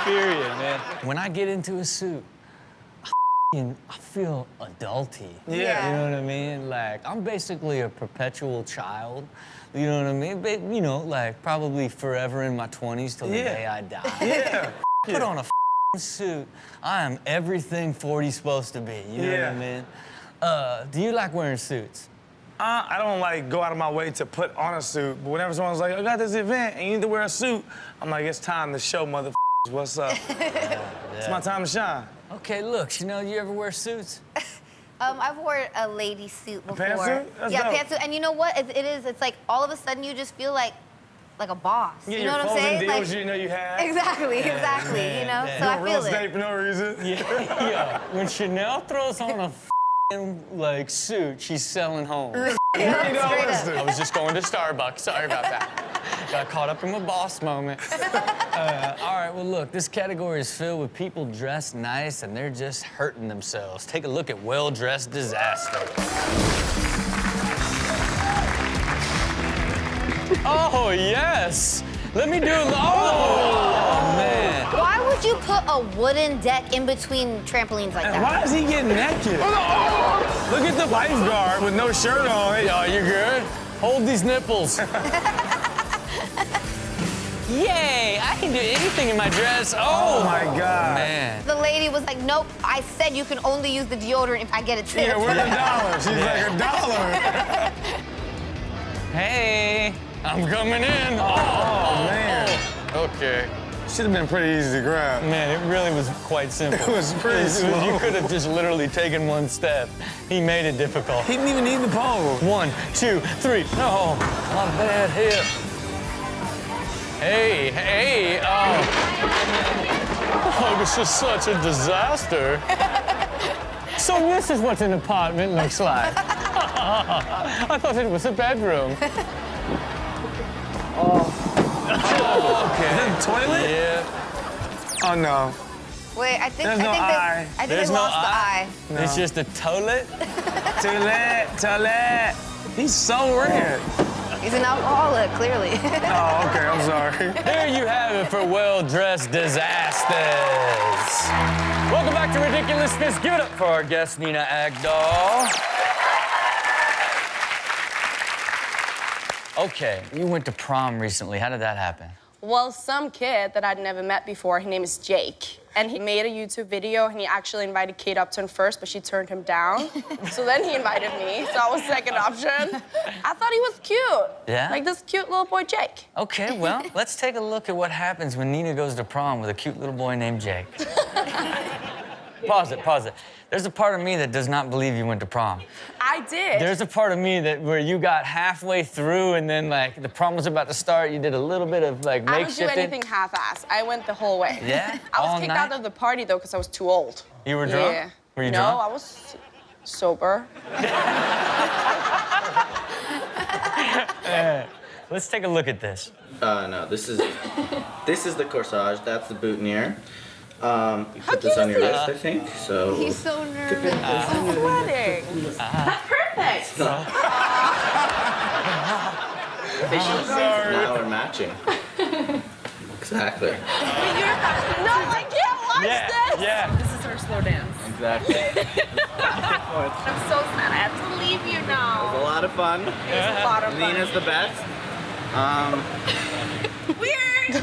Period, man. When I get into a suit, I feel adulty. Yeah. You know what I mean? Like, I'm basically a perpetual child. You know what I mean? But, you know, like, probably forever in my 20s till the day I die. Yeah. Put on a suit. I am everything 40's supposed to be. You know what I mean? Do you like wearing suits? I don't like go out of my way to put on a suit, but whenever someone's like, I got this event and you need to wear a suit, I'm like, it's time to show motherfuckers what's up. It's my time to shine. Okay, look, Chanel, you ever wear suits? I've worn a lady suit before. pantsuit? That's Yeah, dope. pantsuit. And you know what? It's like all of a sudden you just feel like a boss. Yeah, you know what I'm closing saying? deals Like, you know you have. exactly, exactly. You know, so I Real feel estate it. for no reason. Yeah. When Chanel throws on a like suit, she's selling home. I was just going to Starbucks. Sorry about that. Got caught up in my boss moment. All right, well, look, this category is filled with people dressed nice and they're just hurting themselves. Take a look at well-dressed disaster. Oh, yes. Let me do it. Oh, man. Why would you put a wooden deck in between trampolines like that? Why is he getting naked? Look at the lifeguard with no shirt on. Yo, you good? Hold these nipples. Yay! I can do anything in my dress. Oh my God. Man. The lady was like, nope, I said you can only use the deodorant if I get a tip. Yeah, where's the $1? She's like, $1. Hey, I'm coming in. Oh, man. Okay. Should have been pretty easy to grab. Man, it really was quite simple. It was pretty slow. You could have just literally taken one step. He made it difficult. He didn't even need the pole. 1, 2, 3. Oh, my bad hip. Hey, oh, this is such a disaster. So this is what an apartment looks like. I thought it was a bedroom. Okay. Is that the toilet? Yeah. Oh, no. Wait, I think There's no eye. I think they lost the eye. No. It's just a toilet? Toilet. He's so red. He's an alcoholic, clearly. Oh, okay, I'm sorry. There you have it for well-dressed disasters. Welcome back to Ridiculousness. Give it up for our guest, Nina Agdahl. Okay, you went to prom recently. How did that happen? Well, some kid that I'd never met before, his name is Jake. And he made a YouTube video, and he actually invited Kate Upton first, but she turned him down. So then he invited me, so I was second option. I thought he was cute. Yeah? Like this cute little boy, Jake. Okay, well, let's take a look at what happens when Nina goes to prom with a cute little boy named Jake. Pause it. There's a part of me that does not believe you went to prom. I did. There's a part of me that where you got halfway through and then like the prom was about to start, you did a little bit of like I makeshifting. don't do anything half-assed. I went the whole way. Yeah? I was All kicked night? out of the party though because I was too old. You were drunk? Yeah. Were you no, drunk? I was sober. Let's take a look at this. No, this is the corsage. That's the boutonniere. You put this on your wrist, I think. So He's so nervous. I'm sweating. That's perfect. now we're matching. Exactly. No, I can't watch this. Yeah. This is our slow dance. Exactly. I'm so sad. I have to leave you It was now. a lot of fun. It was a lot of fun. Nina's the best. Weird.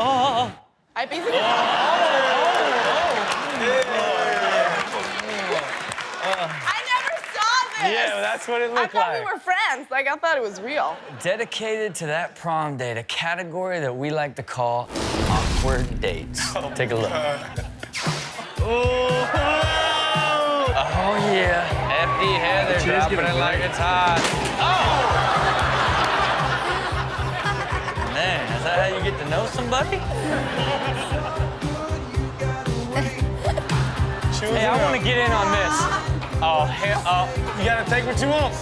Oh. I basically. I never saw this. Yeah, well, that's what it looked I thought like. we were friends. Like I thought it was real. Dedicated to that prom date, a category that we like to call awkward dates. Take a look. Oh yeah, FD Heather dropping it like it's hot. Oh! Man, is that how you get to know somebody? Hey, I want to get in on this. Oh, hell, you gotta take what you want.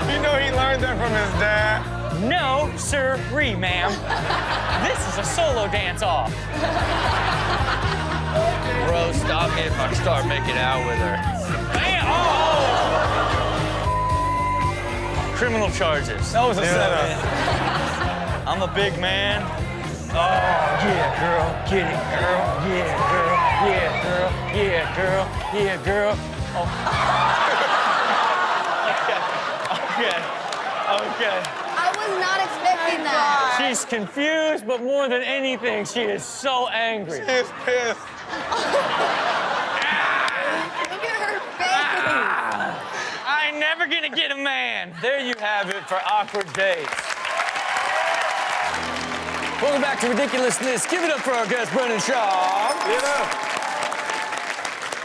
You know he learned that from his dad. No, sir-ree, ma'am. This is a solo dance-off. Bro, stop me if I start making out with her. Man, oh! Criminal charges. That was a setup. I'm a big man. Oh, yeah, girl. Get it, girl. Yeah, girl. Yeah, girl. Yeah, girl. Yeah, girl. Oh. Okay. I was not expecting that. She's confused, but more than anything, she is so angry. She is pissed. Look at her face. I ain't never gonna get a man. There you have it for awkward dates. Welcome back to Ridiculousness. Give it up for our guest, Brendan Shaw. Yeah.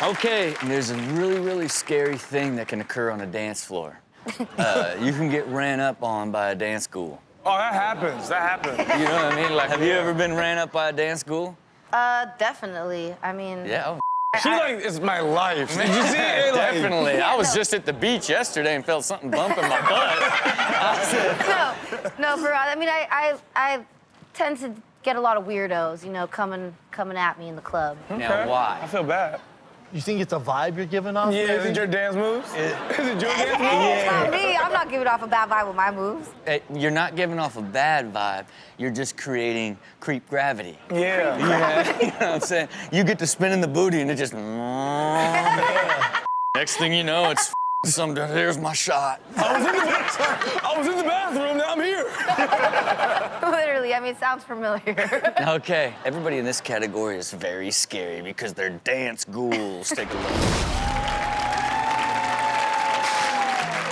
Okay, and there's a really, really scary thing that can occur on a dance floor. You can get ran up on by a dance school. Oh, that happens. That happens. You know what I mean? Like, have you ever been ran up by a dance school? Definitely. I mean. Yeah. Oh. She like, it's my life. Did you see it? Like, Definitely. I was just at the beach yesterday and felt something bumping my butt. No, for real. I mean, I tend to get a lot of weirdos, you know, coming at me in the club. Now, why? I feel bad. You think it's a vibe you're giving off? Yeah, maybe? is it your dance moves? Is it your dance moves? Not me. I'm not giving off a bad vibe with my moves. Hey, you're not giving off a bad vibe. You're just creating creep gravity. Yeah. Yeah. You know what I'm saying? You get to spinning the booty and it just. Next thing you know, it's here's my shot. I was in the bathroom, now I'm here. Literally, I mean, it sounds familiar. Okay, everybody in this category is very scary because they're dance ghouls. Take a look.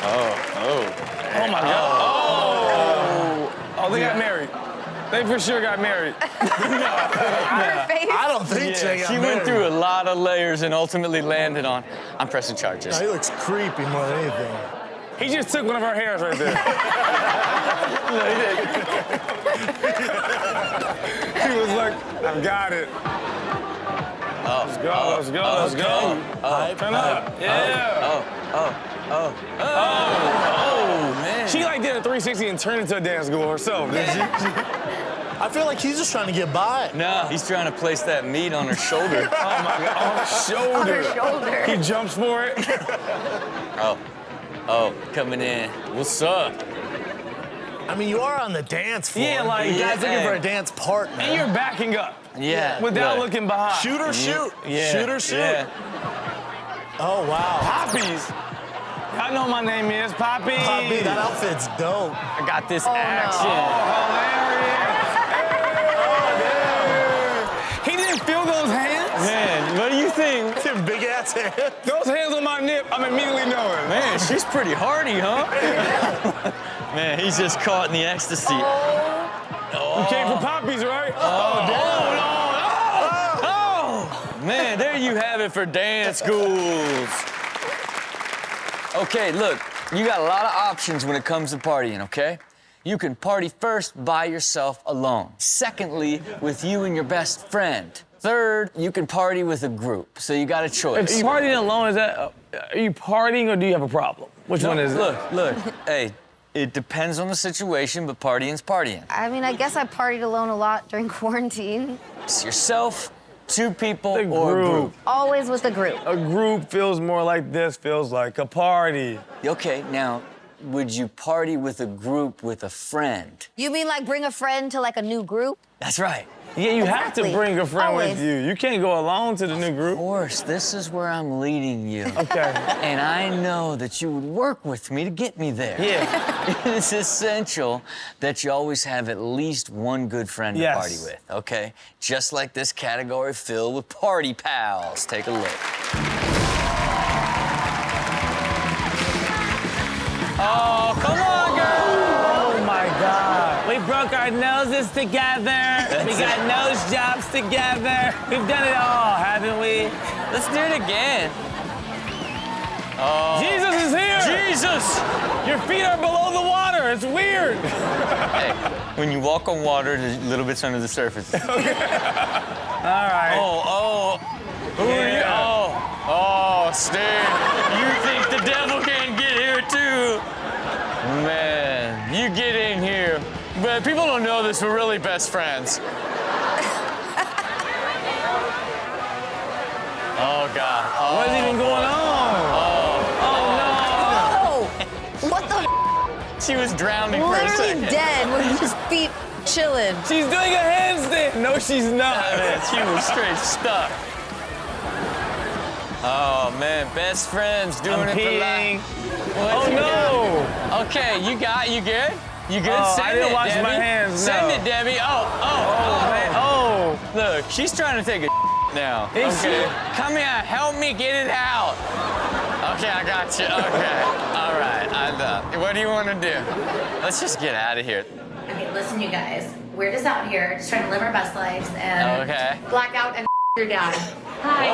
Oh my God. Oh, they got married. They for sure got married. I don't think so. She went through a lot of layers and ultimately landed on, I'm pressing charges. No, he looks creepy more than anything. He just took one of her hairs right there. He was like, I got it. Let's go, let's go, let's go. Turn up. Yeah. Oh, man. She like did a 360 and turned into a dance ghoul herself, didn't she? I feel like he's just trying to get by. No, he's trying to place that meat on her shoulder. Oh my God, on her shoulder. On her shoulder. He jumps for it. Oh, coming in. What's up? I mean, you are on the dance floor. Yeah, like, you guys looking for a dance partner. And you're backing up. Yeah. Without looking behind. Shoot or shoot. Yeah. Shoot or shoot. Yeah. Oh, wow. Poppies. Y'all know my name is Poppy. Poppy, that outfit's dope. I got this action. He didn't feel those hands? Man, what do you think? Them big ass hands. Those hands on my nip, I'm immediately knowing. Man, she's pretty hardy, huh? Man, he's just caught in the ecstasy. You came for poppies, right? Oh, man, there you have it for dance schools. Okay, look, you got a lot of options when it comes to partying, okay? You can party first by yourself alone. Secondly, with you and your best friend. Third, you can party with a group, so you got a choice. If you're partying alone, are you partying or do you have a problem? Which one is it? Look, hey, it depends on the situation, but partying's partying. I mean, I guess I partied alone a lot during quarantine. It's yourself, two people, The or a group. Always with a group. A group feels more like this, feels like a party. Okay, now, would you party with a group with a friend? You mean like bring a friend to like a new group? That's right. Yeah, you have to Exactly. bring a friend Always. with you. You can't go alone to the new group. Of course, this is where I'm leading you. Okay. And I know that you would work with me to get me there. Yeah. It's essential that you always have at least one good friend Yes. to party with, okay? Just like this category filled with party pals. Take a look. Oh, come on, girl! Oh my God. We broke our noses together. We got nose jobs together. We've done it all, haven't we? Let's do it again. Oh. Jesus is here! Jesus! Your feet are below the water. It's weird. Hey, when you walk on water, there's little bits under the surface. All right. Oh. Who are you? Oh, Steve. You think the devil can't get here too? Man, you get in here. But people don't know this, we're really best friends. Oh, God. Oh. What's even going on? Oh, what the? She was drowning for a Literally second. dead with his feet chilling. She's doing a handstand. No, she's not. Man, she was straight stuck. Oh, man, best friends doing I'm it peeing. for life. Oh, no. Okay, you good? You good? Oh, Send I didn't it, wash Debbie. my hands, Send no. it, Debbie. Oh. Man. Oh. Look, she's trying to take a now. Is okay. she? Come here, help me get it out. Okay, I got you. Okay. All right, I'm done. What do you want to do? Let's just get out of here. Okay, listen, you guys. We're just out here, just trying to live our best lives and Okay. black out and your dad. Hi.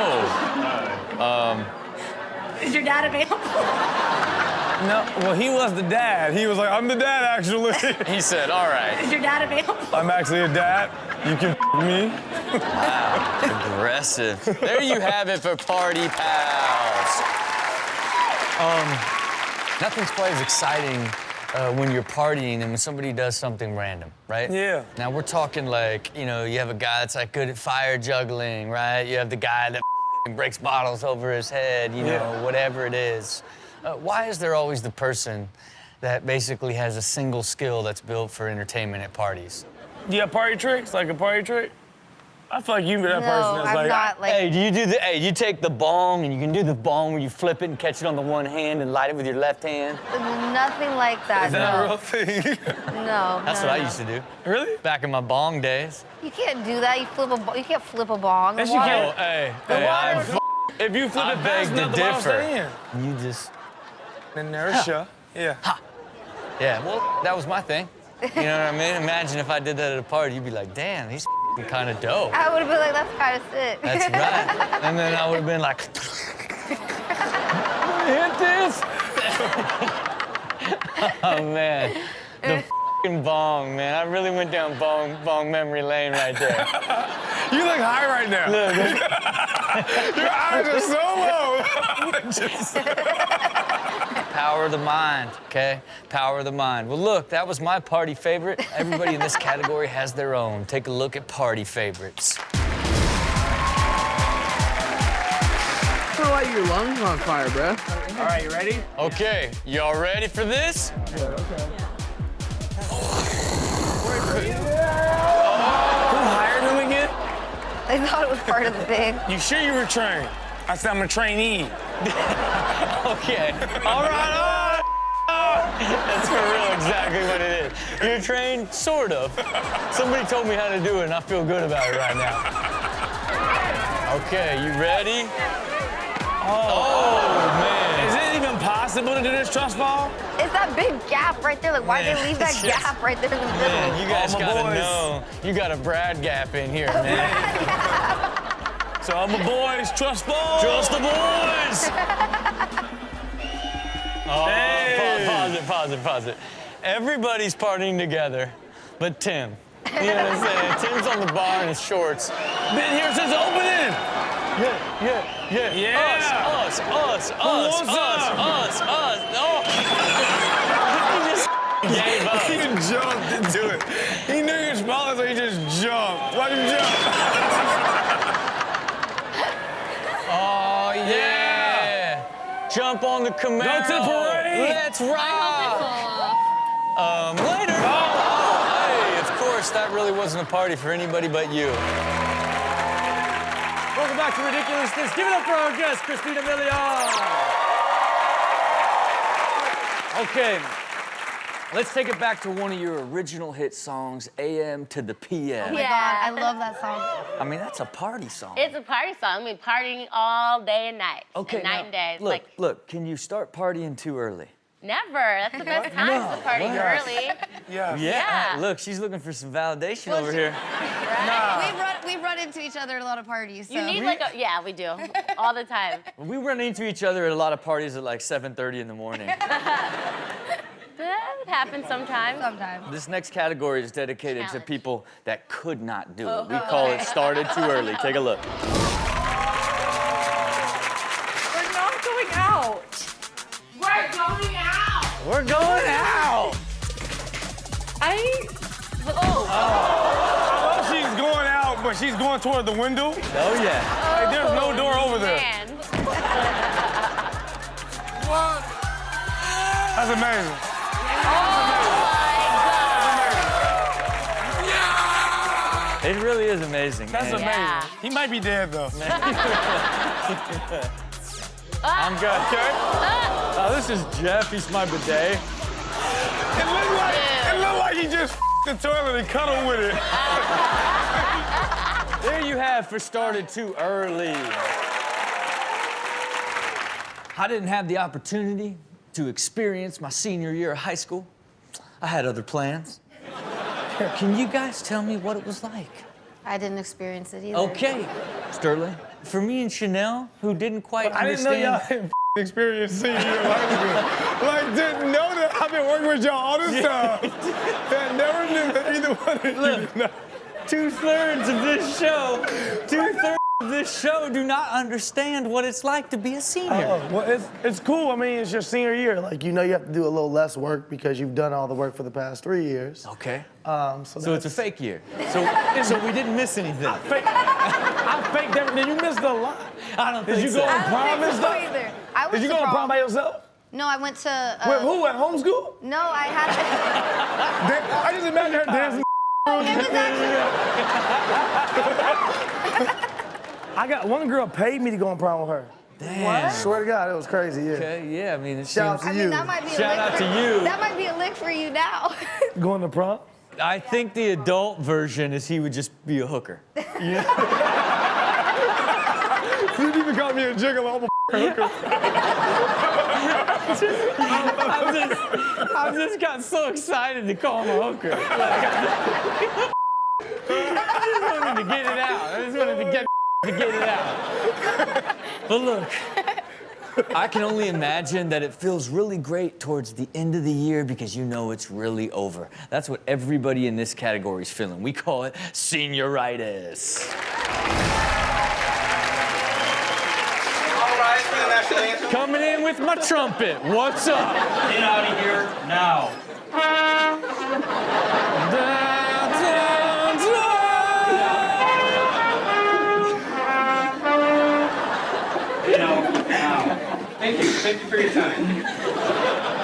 Oh. Is your dad available? No, well, he was the dad. He was like, I'm the dad, actually. He said, all right. Is your dad available? I'm actually a dad. You can me. Wow, aggressive. There you have it for party pals. Nothing's quite as exciting when you're partying and when somebody does something random, right? Yeah. Now we're talking like, you know, you have a guy that's like good at fire juggling, right? You have the guy that breaks bottles over his head, you know, whatever it is. Why is there always the person that basically has a single skill that's built for entertainment at parties? Do you have party tricks? Like a party trick? I feel like you be that person that's I'm not like... Hey, do you do the, hey, you take the bong and you can do the bong where you flip it and catch it on the one hand and light it with your left hand? Nothing like that, Is that a real thing? No. That's what I used to do. Really? Back in my bong days. You can't do that. You can't flip a bong. Yes, you can. Oh, hey, The hey, water- If you flip I it fast beg to enough, the bottle stay differ. in. You just... Inertia. Yeah. Yeah, well, that was my thing. You know what I mean? Imagine if I did that at a party, you'd be like, damn, he's kind of dope. I would have been like, that's kind of sick. That's right. And then I would have been like, hit this. Oh, man. The f***ing bong, man. I really went down bong memory lane right there. You look high right now. Look. Your eyes are so low. Power of the mind, okay? Power of the mind. Well, look, that was my party favorite. Everybody in this category has their own. Take a look at party favorites. I feel like your lungs are on fire, bro. All right, you ready? Okay, y'all ready for this? Yeah, okay. Who hired him again? They thought it was part of the thing. You sure you were trained? I said I'm a trainee. Okay. All right. That's for real exactly what it is. You're trained, sort of. Somebody told me how to do it, and I feel good about it right now. Okay, you ready? Oh, man. Is it even possible to do this trust fall? It's that big gap right there. Like, why'd they leave that gap right there in the middle? Man, you guys All my gotta boys. know. You got a Brad gap in here, man. So all my boys, trust fall. Trust the boys! Oh, Hey. pause it. Everybody's partying together, but Tim. You know what I'm saying? Tim's on the bar in his shorts. Been here since the opening. Yeah. Us. wants some? Oh. He just gave up. He jumped into it. He knew he was smaller, so he just jumped. Watch him jump. Oh, yeah. Jump on the Camaro. Go to the parade. Let's ride. Later. Oh, hey, of course, that really wasn't a party for anybody but you. Welcome back to Ridiculousness. Give it up for our guest, Christina Milian. Okay, let's take it back to one of your original hit songs, AM to the PM. Oh my God, I love that song. I mean, that's a party song. It's a party song. I mean, partying all day and night. Okay, and night and day. It's Look, can you start partying too early? never. That's the best time to party early. Yeah. Look, she's looking for some validation over here. Right? We run into each other at a lot of parties. You so. need like a, yeah, we do. All the time. We run into each other at a lot of parties at like 7:30 in the morning. That happens sometimes. Sometimes. This next category is dedicated to people that could not do it. Oh, We call it Started Too Early. Take a look. We're not going out. We're going out. We're going out. Oh, she's going out, but she's going toward the window. Oh, yeah. Like, there's no door over there. Man. What? That's amazing. It really is amazing. That's And- amazing. He might be dead, though. I'm good. Oh, this is Jeff. He's my bidet. It looked like he just the toilet and cuddled with it. There you have for Started Too Early. I didn't have the opportunity to experience my senior year of high school. I had other plans. Can you guys tell me what it was like? I didn't experience it either. Okay, Sterling. For me and Chanel, who didn't quite I didn't know understand. y'all didn't experience senior year of high school. Like, didn't know that I've been working with y'all all this time. That never knew that either one of you did not. 2/3 of this show, 2/3 this show do not understand what it's like to be a senior. Oh, well, it's cool. I mean, it's your senior year. Like, you know you have to do a little less work because you've done all the work for the past 3 years. Okay. So it's a fake year. So we didn't miss anything. I faked everything. You missed a lot. I don't think Did you so. go on prom and stuff? Either. Did you go on prom by yourself? No, I went to... With who, at homeschool? No, I had... I just imagine her dancing. It was actually... I got one girl paid me to go on prom with her. Damn. What? Swear to God, it was crazy, yeah. Okay, yeah, I mean, it Shout out seems... to you. that might be Shout out to you. That might be a lick for you now. Going to prom? I think the adult version is he would just be a hooker. Yeah. You didn't even call me a gigolo, I'm a hooker. I just got so excited to call him a hooker. Like, I just wanted to get it out. I just wanted to get it out. But look, I can only imagine that it feels really great towards the end of the year because you know it's really over. That's what everybody in this category is feeling. We call it Senioritis. Coming in with my trumpet. What's up? Get out of here now. Get out now. Thank you for your time.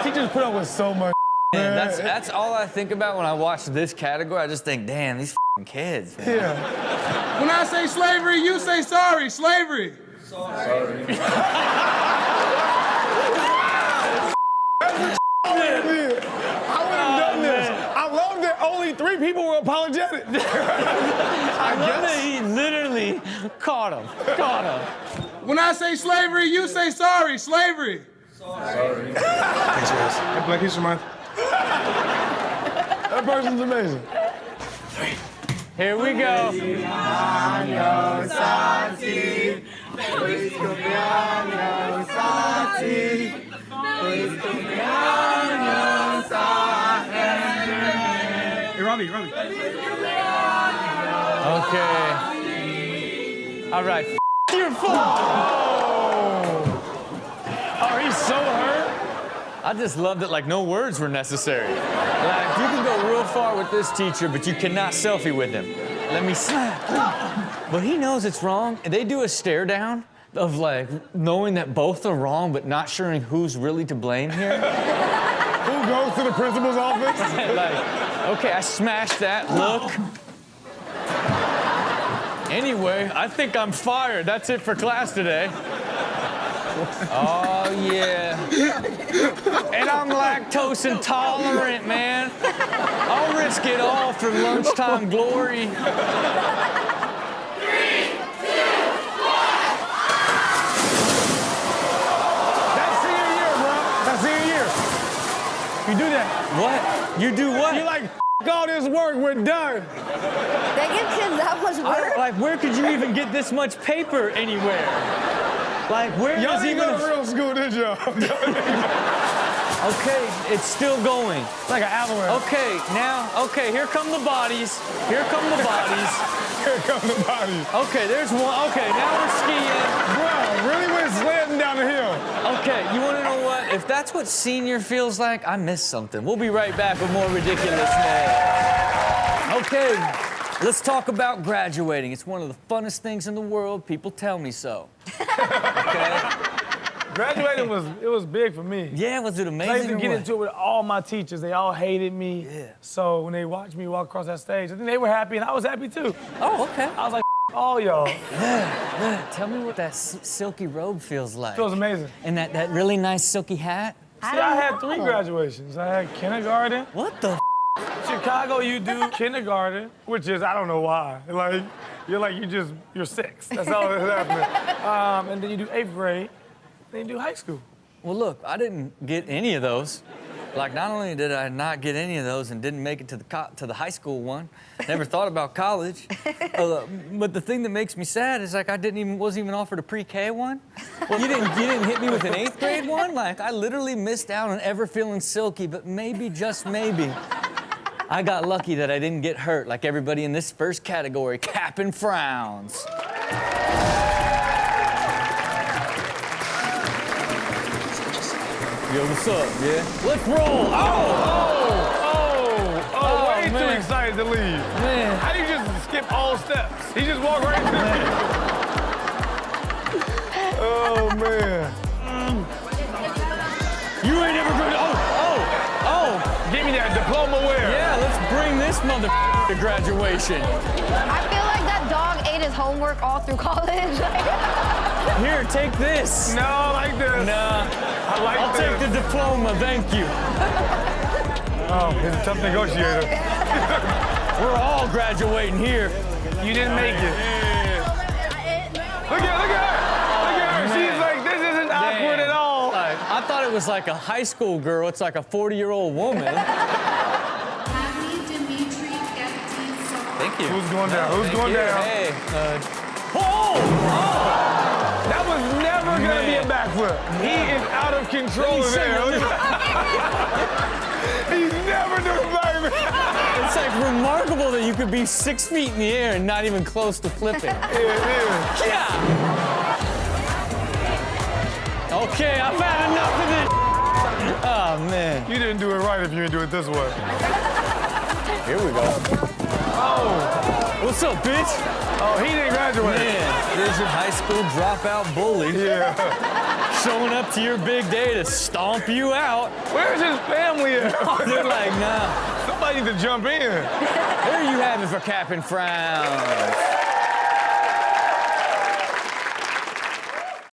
She just put up with so much. Man, that's all I think about when I watch this category. I just think, damn, these f***ing kids, man. Yeah. When I say slavery, you say sorry. Slavery. Sorry. I would have done this. I love that only 3 people were apologetic. I love that he literally caught him. When I say slavery, you say sorry. Slavery. Sorry. Happy Black History Month. That person's amazing. Here we go. Hey, Robbie. Okay. All right. Your fault. Oh, he's so hurt. I just loved it like no words were necessary. Like, you can go real far with this teacher, but you cannot selfie with him. Let me slap. But he knows it's wrong. And they do a stare down of like knowing that both are wrong, but not sure who's really to blame here. Who goes to the principal's office? Like, okay, I smashed that. Look. Anyway, I think I'm fired. That's it for class today. Oh, yeah. And I'm lactose intolerant, man. I'll risk it all for lunchtime glory. 3, 2, 1. That's senior year, bro. That's senior year. You do that. What? You do what? You're like, all this work, we're done. They give kids that much work? Like, where could you even get this much paper anywhere? Like, where Y'all is didn't even... go to real school, did y'all? Okay, it's still going. Like an avalanche. Okay, here come the bodies. Here come the bodies. Okay, there's one. Okay, now we're skiing. Bro, really went sledding down the hill. Okay, you want to know what? If that's what senior feels like, I missed something. We'll be right back with more Ridiculousness. Okay, let's talk about graduating. It's one of the funnest things in the world. People tell me so. Okay? Graduating was big for me. Yeah, was it amazing? I used to or get what? into it with all my teachers. They all hated me. Yeah. So when they watched me walk across that stage, I think they were happy and I was happy too. Oh, okay. I was like, all y'all. Yeah. Tell me what that silky robe feels like. Feels amazing. And that really nice silky hat. See, I had 3 graduations. I had kindergarten. What the Chicago, you do kindergarten, which is, I don't know why. You're 6. That's all that's happening. And then you do 8th grade, then you do high school. Well, look, I didn't get any of those. Like, not only did I not get any of those and didn't make it to the high school one, never thought about college. But the thing that makes me sad is like I wasn't even offered a pre-K one. Well, you didn't hit me with an 8th grade one. Like I literally missed out on ever feeling silky. But maybe, just maybe, I got lucky that I didn't get hurt like everybody in this first category, cap and frowns. Yo, what's up, yeah? Let's roll! Way too man. excited to leave. Man. How do you just skip all steps? He just walked right through. Oh, man. You ain't ever gonna. Give me that diploma where? Yeah, let's bring this mother to graduation. I feel like that dog ate his homework all through college. Here, take this. No, I like this. Nah. I'll take the diploma, thank you. Oh, he's a tough negotiator. We're all graduating here. You didn't make it. Look at her. She's like, this isn't awkward at all. I thought it was like a high school girl. It's like a 40-year-old woman. Thank you. Who's going down? Who's going down? Hey. That was never gonna be a backflip. He is out of control there. He's never doing backflip. It's like remarkable that you could be 6 feet in the air and not even close to flipping. Yeah. Okay, I've had enough of this. Oh, man. You didn't do it right if you didn't do it this way. Here we go. Oh. What's up, bitch? Oh, he didn't graduate. Man, there's your high school dropout bully. Yeah. Showing up to your big day to stomp you out. Where's his family at? They're like, nah. Somebody needs to jump in. There you have it for Cap and Frowns.